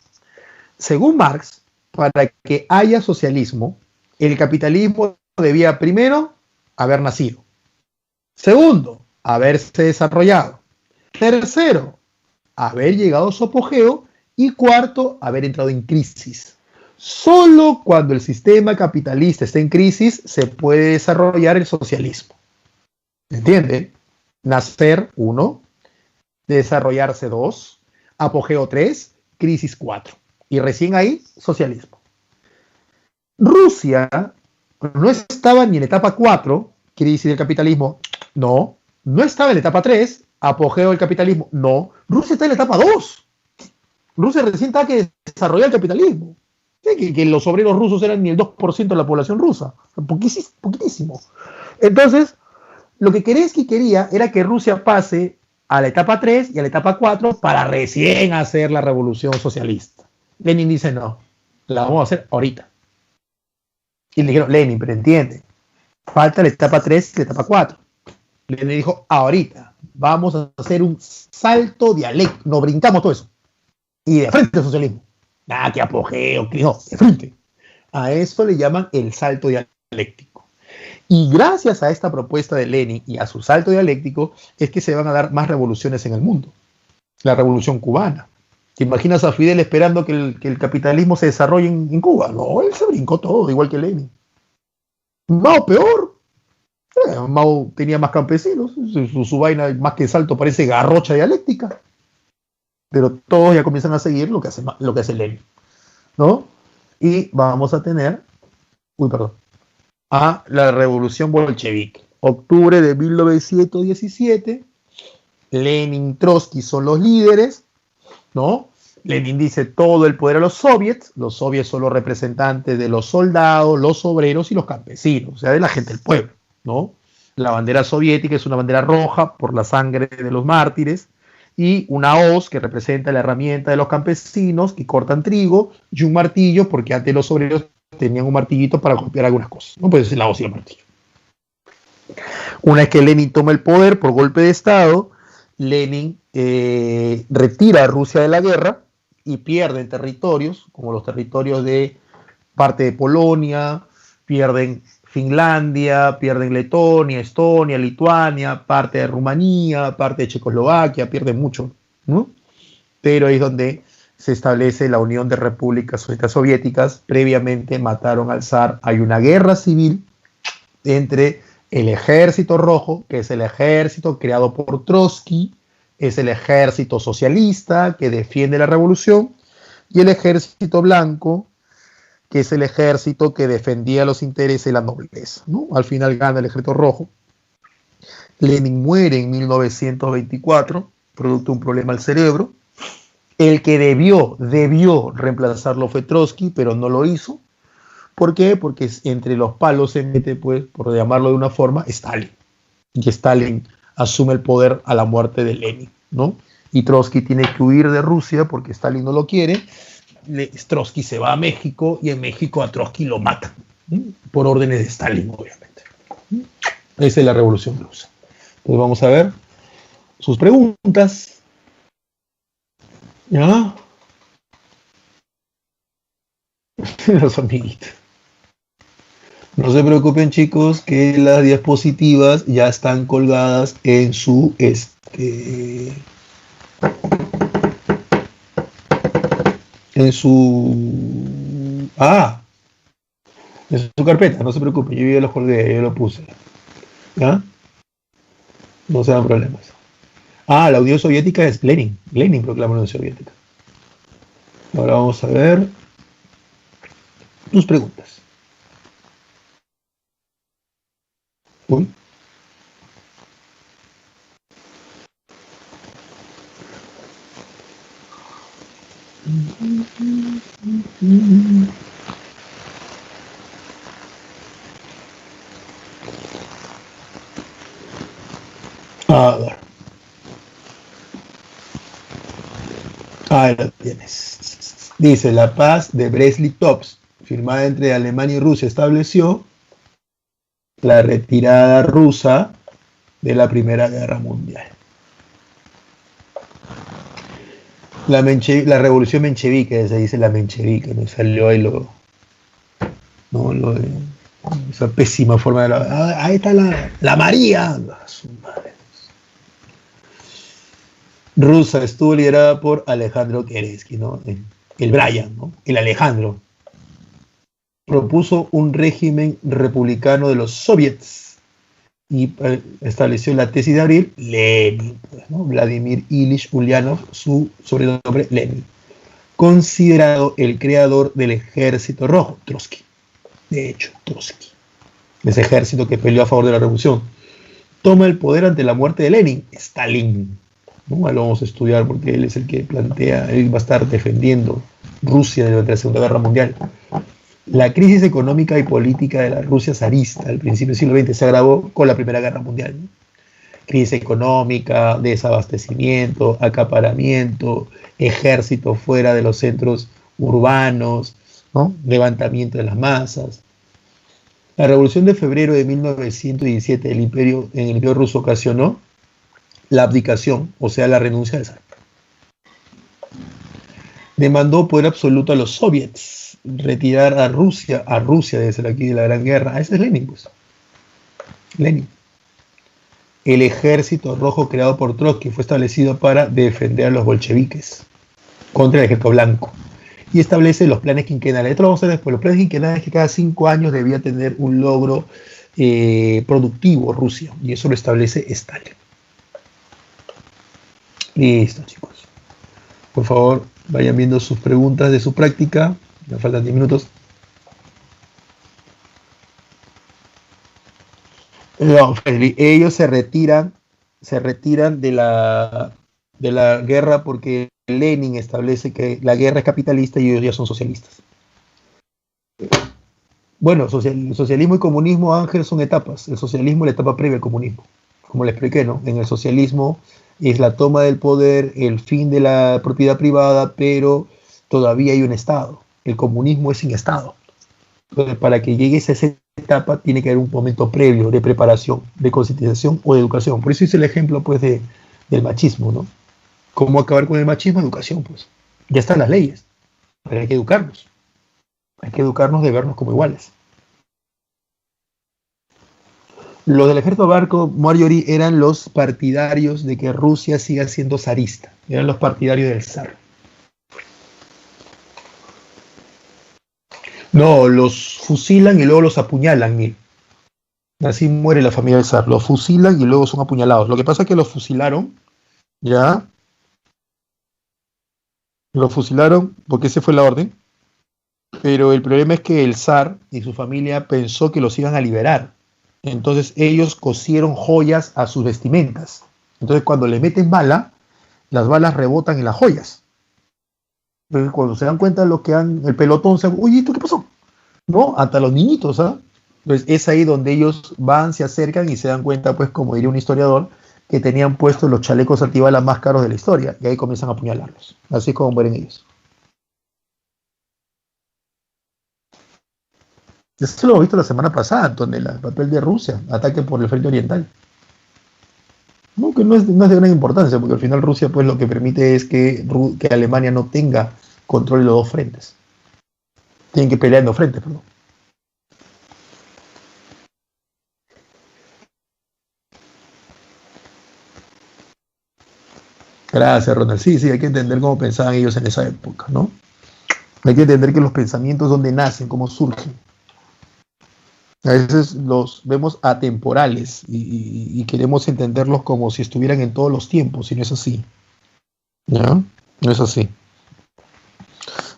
Según Marx, para que haya socialismo, el capitalismo debía primero haber nacido. Segundo, haberse desarrollado. Tercero, haber llegado a su apogeo. Y cuarto, haber entrado en crisis. Solo cuando el sistema capitalista está en crisis se puede desarrollar el socialismo. ¿Entienden? Nacer 1, desarrollarse 2, apogeo 3, crisis 4. Y recién ahí, socialismo. Rusia no estaba ni en etapa 4, crisis del capitalismo, no estaba en la etapa 3, apogeo del capitalismo, no. Rusia está en la etapa 2. Rusia recién está que desarrolla el capitalismo. Que los obreros rusos eran ni el 2% de la población rusa. Poquitísimo. Entonces, lo que Kerensky quería era que Rusia pase a la etapa 3 y a la etapa 4 para recién hacer la revolución socialista. Lenin dice, no, la vamos a hacer ahorita. Y le dijeron, Lenin, pero entiende, falta la etapa 3 y la etapa 4. Lenin dijo, ahorita, vamos a hacer un salto dialéctico, nos brincamos todo eso. Y de frente al socialismo. Nada, que apogeo, que no, de frente. A eso le llaman el salto dialéctico. Y gracias a esta propuesta de Lenin y a su salto dialéctico es que se van a dar más revoluciones en el mundo. La revolución cubana. ¿Te imaginas a Fidel esperando que el capitalismo se desarrolle en Cuba? No, él se brincó todo, igual que Lenin. Mao peor. Mao tenía más campesinos, su vaina más que salto parece garrocha dialéctica. Pero todos ya comienzan a seguir lo que hace Lenin, ¿no? Y vamos a tener, a la revolución bolchevique. Octubre de 1917, Lenin y Trotsky son los líderes, ¿no? Lenin dice todo el poder a los soviets son los representantes de los soldados, los obreros y los campesinos, o sea, de la gente del pueblo, ¿no? La bandera soviética es una bandera roja por la sangre de los mártires, y una hoz que representa la herramienta de los campesinos que cortan trigo, y un martillo porque antes los obreros tenían un martillito para golpear algunas cosas. No puede ser la hoz y el martillo. Una vez que Lenin toma el poder por golpe de Estado, Lenin retira a Rusia de la guerra y pierden territorios, como los territorios de parte de Polonia, pierden Finlandia, pierden Letonia, Estonia, Lituania, parte de Rumanía, parte de Checoslovaquia, pierden mucho, ¿no? Pero ahí es donde se establece la Unión de Repúblicas Socialistas Soviéticas. Previamente mataron al zar. Hay una guerra civil entre el Ejército Rojo, que es el ejército creado por Trotsky, es el ejército socialista que defiende la revolución, y el Ejército Blanco, que es el ejército que defendía los intereses de la nobleza, ¿no? Al final gana el Ejército Rojo. Lenin muere en 1924, producto de un problema al cerebro. El que debió reemplazarlo fue Trotsky, pero no lo hizo. ¿Por qué? Porque entre los palos se mete, pues, por llamarlo de una forma, Stalin. Y Stalin asume el poder a la muerte de Lenin, ¿no? Y Trotsky tiene que huir de Rusia porque Stalin no lo quiere. Trotsky se va a México y en México a Trotsky lo matan, ¿sí? Por órdenes de Stalin, obviamente. Esa es la revolución rusa. Entonces vamos a ver sus preguntas. ¿Ya? Los amiguitos. No se preocupen, chicos, que las diapositivas ya están colgadas en su en su carpeta. No se preocupen, yo ya los colgué, yo lo puse. ¿Ya? No se dan problemas. La Unión Soviética es Lenin. Lenin proclamó la Unión Soviética. Ahora vamos a ver tus preguntas. Uy. A ver. Ahí lo tienes. Dice, la paz de Brest-Litovsk, firmada entre Alemania y Rusia, estableció la retirada rusa de la Primera Guerra Mundial. La revolución menchevique, se dice la menchevique, me salió ahí esa pésima forma de ahí está la María. Su madre. Rusa estuvo liderada por Alejandro Kerensky, ¿no? El Brian, ¿no? El Alejandro. Propuso un régimen republicano de los soviets y estableció la tesis de abril Lenin, pues, ¿no? Vladimir Ilich Ulyanov, su sobrenombre Lenin, considerado el creador del Ejército Rojo, Trotsky. De hecho, Trotsky, ese ejército que peleó a favor de la revolución, toma el poder ante la muerte de Lenin, Stalin. ¿No? Lo vamos a estudiar porque él es el que plantea, él va a estar defendiendo Rusia durante la Segunda Guerra Mundial. La crisis económica y política de la Rusia zarista al principio del siglo XX se agravó con la Primera Guerra Mundial, ¿no? Crisis económica, desabastecimiento, acaparamiento, ejército fuera de los centros urbanos, ¿no? Levantamiento de las masas. La Revolución de Febrero de 1917 en el Imperio Ruso ocasionó la abdicación, o sea, la renuncia del zar. Demandó poder absoluto a los soviets, retirar a Rusia desde aquí de la Gran Guerra. Ese es Lenin, pues. Lenin. El Ejército Rojo creado por Trotsky fue establecido para defender a los bolcheviques contra el Ejército Blanco y establece los planes quinquenales. Esto lo vamos a ver después. Los planes quinquenales es que cada 5 años debía tener un logro productivo Rusia, y eso lo establece Stalin. Listo, chicos. Por favor, vayan viendo sus preguntas de su práctica. Me faltan 10 minutos. No, ellos se retiran de la guerra porque Lenin establece que la guerra es capitalista y ellos ya son socialistas. Bueno, socialismo y comunismo, Ángel, son etapas. El socialismo es la etapa previa al comunismo. Como le expliqué, ¿no? En el socialismo es la toma del poder, el fin de la propiedad privada, pero todavía hay un Estado. El comunismo es sin Estado. Entonces, para que llegues a esa etapa, tiene que haber un momento previo de preparación, de concientización o de educación. Por eso hice el ejemplo, pues, del machismo, ¿no? ¿Cómo acabar con el machismo? Educación, pues. Ya están las leyes, pero hay que educarnos. Hay que educarnos de vernos como iguales. Los del ejército Barco, Marjorie, eran los partidarios de que Rusia siga siendo zarista. Eran los partidarios del zar. No, los fusilan y luego los apuñalan, Neil. Así muere la familia del zar. Los fusilan y luego son apuñalados. Lo que pasa es que los fusilaron, ya, los fusilaron porque esa fue la orden, pero el problema es que el zar y su familia pensó que los iban a liberar. Entonces ellos cosieron joyas a sus vestimentas. Entonces cuando le meten bala, las balas rebotan en las joyas. Entonces cuando se dan cuenta de lo que han, el pelotón se, oye, ¿esto qué pasó? ¿No? Hasta los niñitos, ¿ah? Entonces es ahí donde ellos van, se acercan y se dan cuenta, pues como diría un historiador, que tenían puestos los chalecos antibalas más caros de la historia, y ahí comienzan a apuñalarlos. Así es como mueren ellos. Esto lo hemos visto la semana pasada, Antonella, el papel de Rusia, ataque por el frente oriental. No, que no es de gran importancia, porque al final Rusia pues lo que permite es que Alemania no tenga control de los dos frentes. Tienen que pelear en dos frentes, perdón. Gracias, Ronald. Sí, sí, hay que entender cómo pensaban ellos en esa época, ¿no? Hay que entender que los pensamientos donde nacen, cómo surgen. A veces los vemos atemporales y queremos entenderlos como si estuvieran en todos los tiempos, y no es así. ¿Ya? No es así.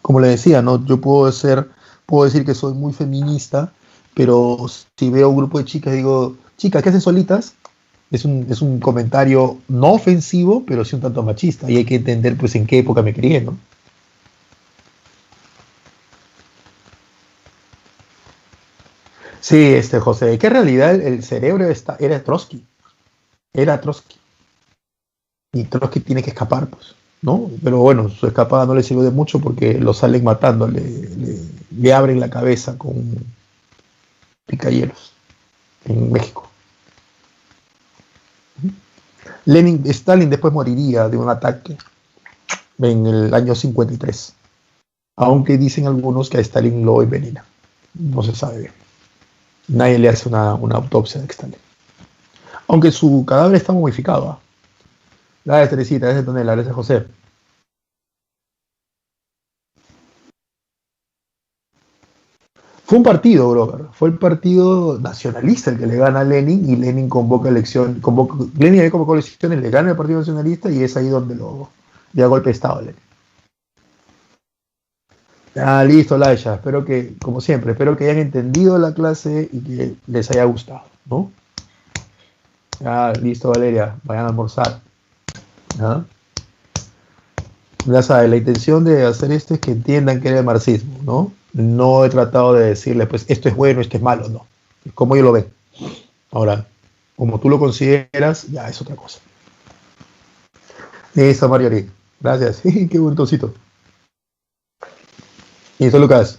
Como le decía, ¿no? Puedo decir que soy muy feminista, pero si veo un grupo de chicas, digo, chicas, ¿qué hacen solitas? Es un comentario no ofensivo, pero sí un tanto machista. Y hay que entender, pues, en qué época me crié, ¿no? Sí, José, que en realidad el cerebro era Trotsky. Era Trotsky. Y Trotsky tiene que escapar, pues, ¿no? Pero bueno, su escapada no le sirvió de mucho porque lo salen matando, le abren la cabeza con picayelos en México. Stalin después moriría de un ataque en el año 53, aunque dicen algunos que a Stalin lo envenena. No se sabe bien. Nadie le hace una autopsia de Stalin. Aunque su cadáver está momificado. ¿Ah? Gracias, Teresita, gracias, Tonela, gracias, José. Fue un partido, brother. Fue el partido nacionalista el que le gana a Lenin y Lenin convoca elección. Lenin había convocado elecciones, le gana el Partido Nacionalista y es ahí donde le da golpe de Estado a Lenin. Ah, listo, Laisha. Espero que, como siempre, espero que hayan entendido la clase y que les haya gustado, ¿no? Ah, listo, Valeria. Vayan a almorzar. ¿Ah? Ya sabes, la intención de hacer esto es que entiendan que era el marxismo, ¿no? No he tratado de decirle, pues, esto es bueno, esto es malo, no. Es como yo lo ven. Ahora, como tú lo consideras, ya es otra cosa. Listo, Marjorie. Gracias. Qué buen toncito. Listo, Lucas.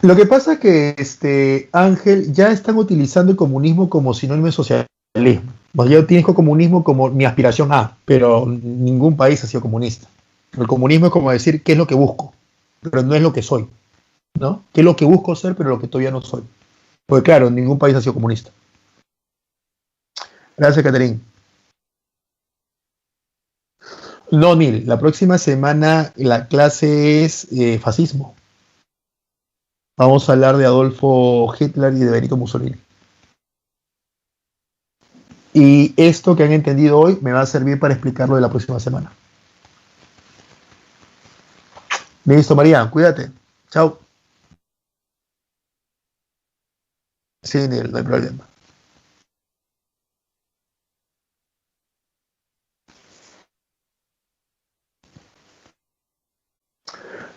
Lo que pasa es que, Ángel, ya están utilizando el comunismo como sinónimo de socialismo. O sea, ya tienes el comunismo como mi aspiración a, pero ningún país ha sido comunista. El comunismo es como decir qué es lo que busco, pero no es lo que soy, ¿no? ¿Qué es lo que busco ser, pero lo que todavía no soy? Porque claro, ningún país ha sido comunista. Gracias, Catherine. No, Neil, la próxima semana la clase es fascismo. Vamos a hablar de Adolfo Hitler y de Benito Mussolini. Y esto que han entendido hoy me va a servir para explicarlo de la próxima semana. Listo, María, cuídate. Chao. Sí, Neil, no hay problema.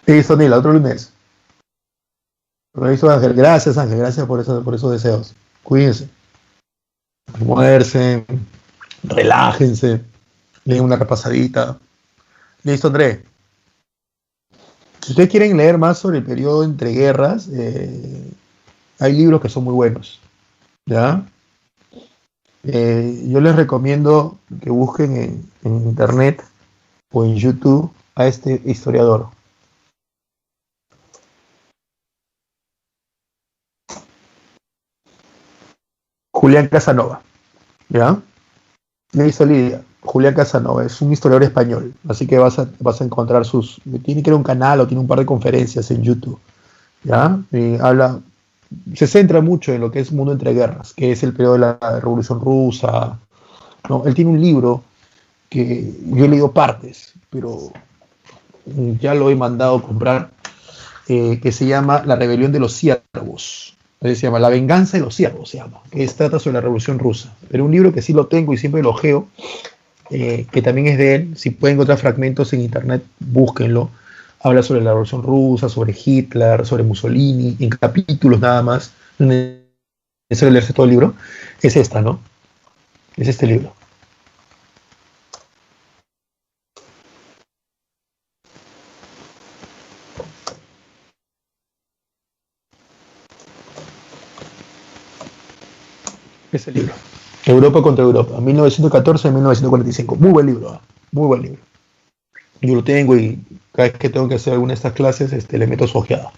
Listo, Neil, otro lunes. Listo, Ángel. Gracias, Ángel. Gracias por esos deseos. Cuídense. Muerse, relájense, leen una repasadita. Listo, André. Si ustedes quieren leer más sobre el periodo entre guerras, hay libros que son muy buenos. ¿Ya? Yo les recomiendo que busquen en internet o en YouTube a este historiador. Julián Casanova, ¿ya? Me hizo Lidia. Julián Casanova es un historiador español, así que vas a encontrar tiene que ir a un canal o tiene un par de conferencias en YouTube, ¿ya? Y se centra mucho en lo que es Mundo entre Guerras, que es el periodo de la Revolución Rusa, ¿no? Él tiene un libro que yo he leído partes, pero ya lo he mandado a comprar, que se llama La Rebelión de los Siervos. Se llama La Venganza de los Siervos, se llama, que trata sobre la Revolución Rusa. Pero un libro que sí lo tengo y siempre lo ojeo, que también es de él. Si pueden encontrar fragmentos en internet, búsquenlo. Habla sobre la Revolución Rusa, sobre Hitler, sobre Mussolini, en capítulos nada más. No es necesario leerse todo el libro. Es esta, ¿no? Es este libro. Ese libro. Europa contra Europa, 1914-1945. Muy buen libro, ¿eh? Muy buen libro. Yo lo tengo y cada vez que tengo que hacer alguna de estas clases, le meto su ojeada.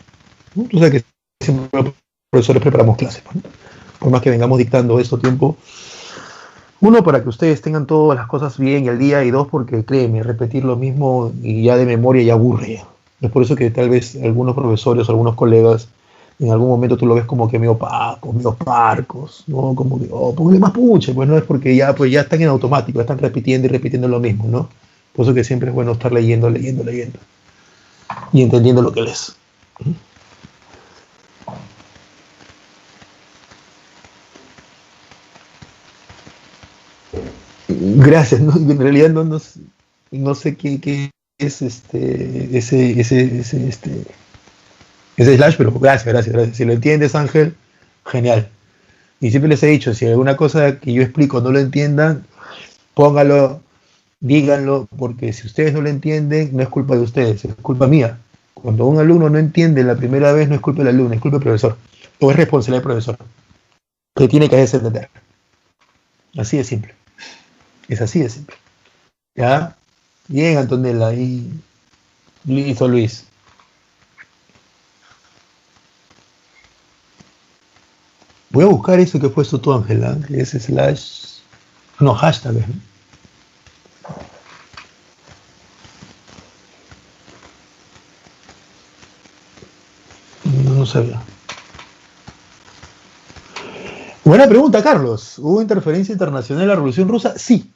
¿No? Tú sabes que siempre los profesores preparamos clases, ¿no? Por más que vengamos dictando esto tiempo. Uno, para que ustedes tengan todas las cosas bien y al día, y dos, porque créeme, repetir lo mismo y ya de memoria ya aburre. Es por eso que tal vez algunos profesores o algunos colegas en algún momento tú lo ves como que medio opacos, medio parcos, ¿no? Como que, póngale más puche, pues no es porque pues ya están en automático, están repitiendo y repitiendo lo mismo, ¿no? Por eso que siempre es bueno estar leyendo y entendiendo lo que lees. Gracias, ¿no? En realidad no sé qué es ese slash, pero gracias. Si lo entiendes, Ángel, genial. Y siempre les he dicho, si alguna cosa que yo explico no lo entiendan, póngalo, díganlo, porque si ustedes no lo entienden, no es culpa de ustedes, es culpa mía. Cuando un alumno no entiende la primera vez, no es culpa del alumno, es culpa del profesor. O es responsabilidad del profesor, que tiene que hacerse entender. Así de simple. Es así de simple. ¿Ya? Bien, Antonella, ahí listo, Luis. Voy a buscar eso que ha puesto tú, Ángela, que es slash. No, hashtag. No sabía. Buena pregunta, Carlos. ¿Hubo interferencia internacional en la Revolución Rusa? Sí,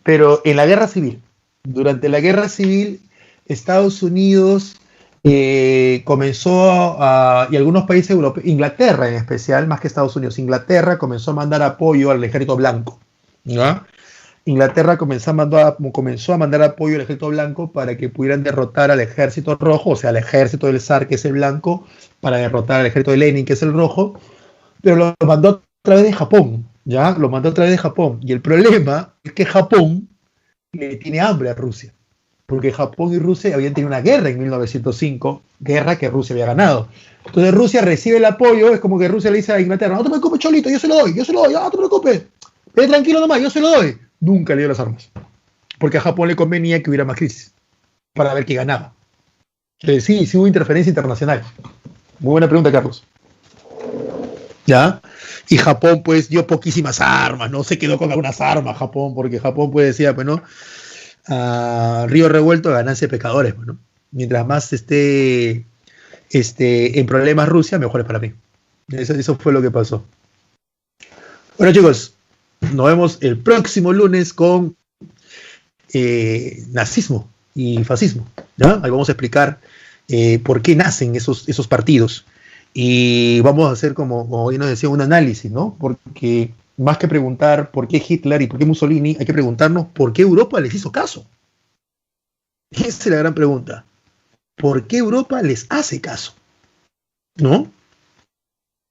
pero en la Guerra Civil. Durante la Guerra Civil, Estados Unidos comenzó y algunos países europeos, Inglaterra en especial, más que Estados Unidos, Inglaterra comenzó a mandar apoyo al ejército blanco, ¿no? Inglaterra comenzó a mandar apoyo al ejército blanco para que pudieran derrotar al ejército rojo, o sea, al ejército del zar, que es el blanco, para derrotar al ejército de Lenin, que es el rojo, pero lo mandó a través de Japón, ¿ya? Lo mandó a través de Japón. Y el problema es que Japón le tiene hambre a Rusia, porque Japón y Rusia habían tenido una guerra en 1905, guerra que Rusia había ganado. Entonces Rusia recibe el apoyo, es como que Rusia le dice a Inglaterra, no te preocupes, Cholito, yo se lo doy, no te preocupes, ve tranquilo nomás, yo se lo doy. Nunca le dio las armas, porque a Japón le convenía que hubiera más crisis, para ver qué ganaba. Entonces, sí hubo interferencia internacional. Muy buena pregunta, Carlos. ¿Ya? Y Japón pues dio poquísimas armas, no se quedó con algunas armas Japón, porque Japón pues decía, pues no, río revuelto, ganancia de pecadores, pues, ¿no? Mientras más esté en problemas Rusia, mejor es para mí. Eso fue lo que pasó. Bueno, chicos, nos vemos el próximo lunes con nazismo y fascismo, ¿ya? Ahí vamos a explicar por qué nacen esos partidos. Y vamos a hacer, como hoy nos decía, un análisis, ¿no? Porque más que preguntar por qué Hitler y por qué Mussolini, hay que preguntarnos por qué Europa les hizo caso. Esa es la gran pregunta. ¿Por qué Europa les hace caso? ¿No?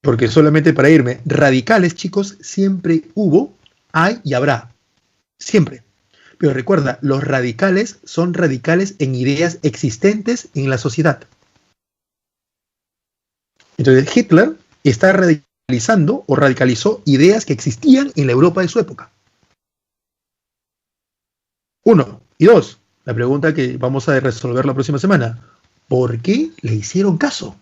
Porque solamente para irme, radicales, chicos, siempre hubo, hay y habrá. Siempre. Pero recuerda, los radicales son radicales en ideas existentes en la sociedad. Entonces Hitler está radicalizando o radicalizó ideas que existían en la Europa de su época. Uno. Y dos, la pregunta que vamos a resolver la próxima semana. ¿Por qué le hicieron caso?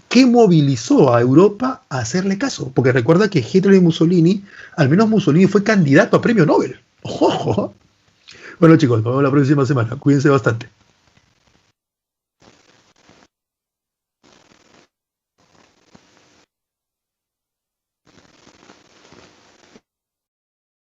¿Qué movilizó a Europa a hacerle caso? Porque recuerda que Hitler y Mussolini, al menos Mussolini fue candidato a premio Nobel. ¡Ojo! Bueno chicos, nos vemos la próxima semana. Cuídense bastante.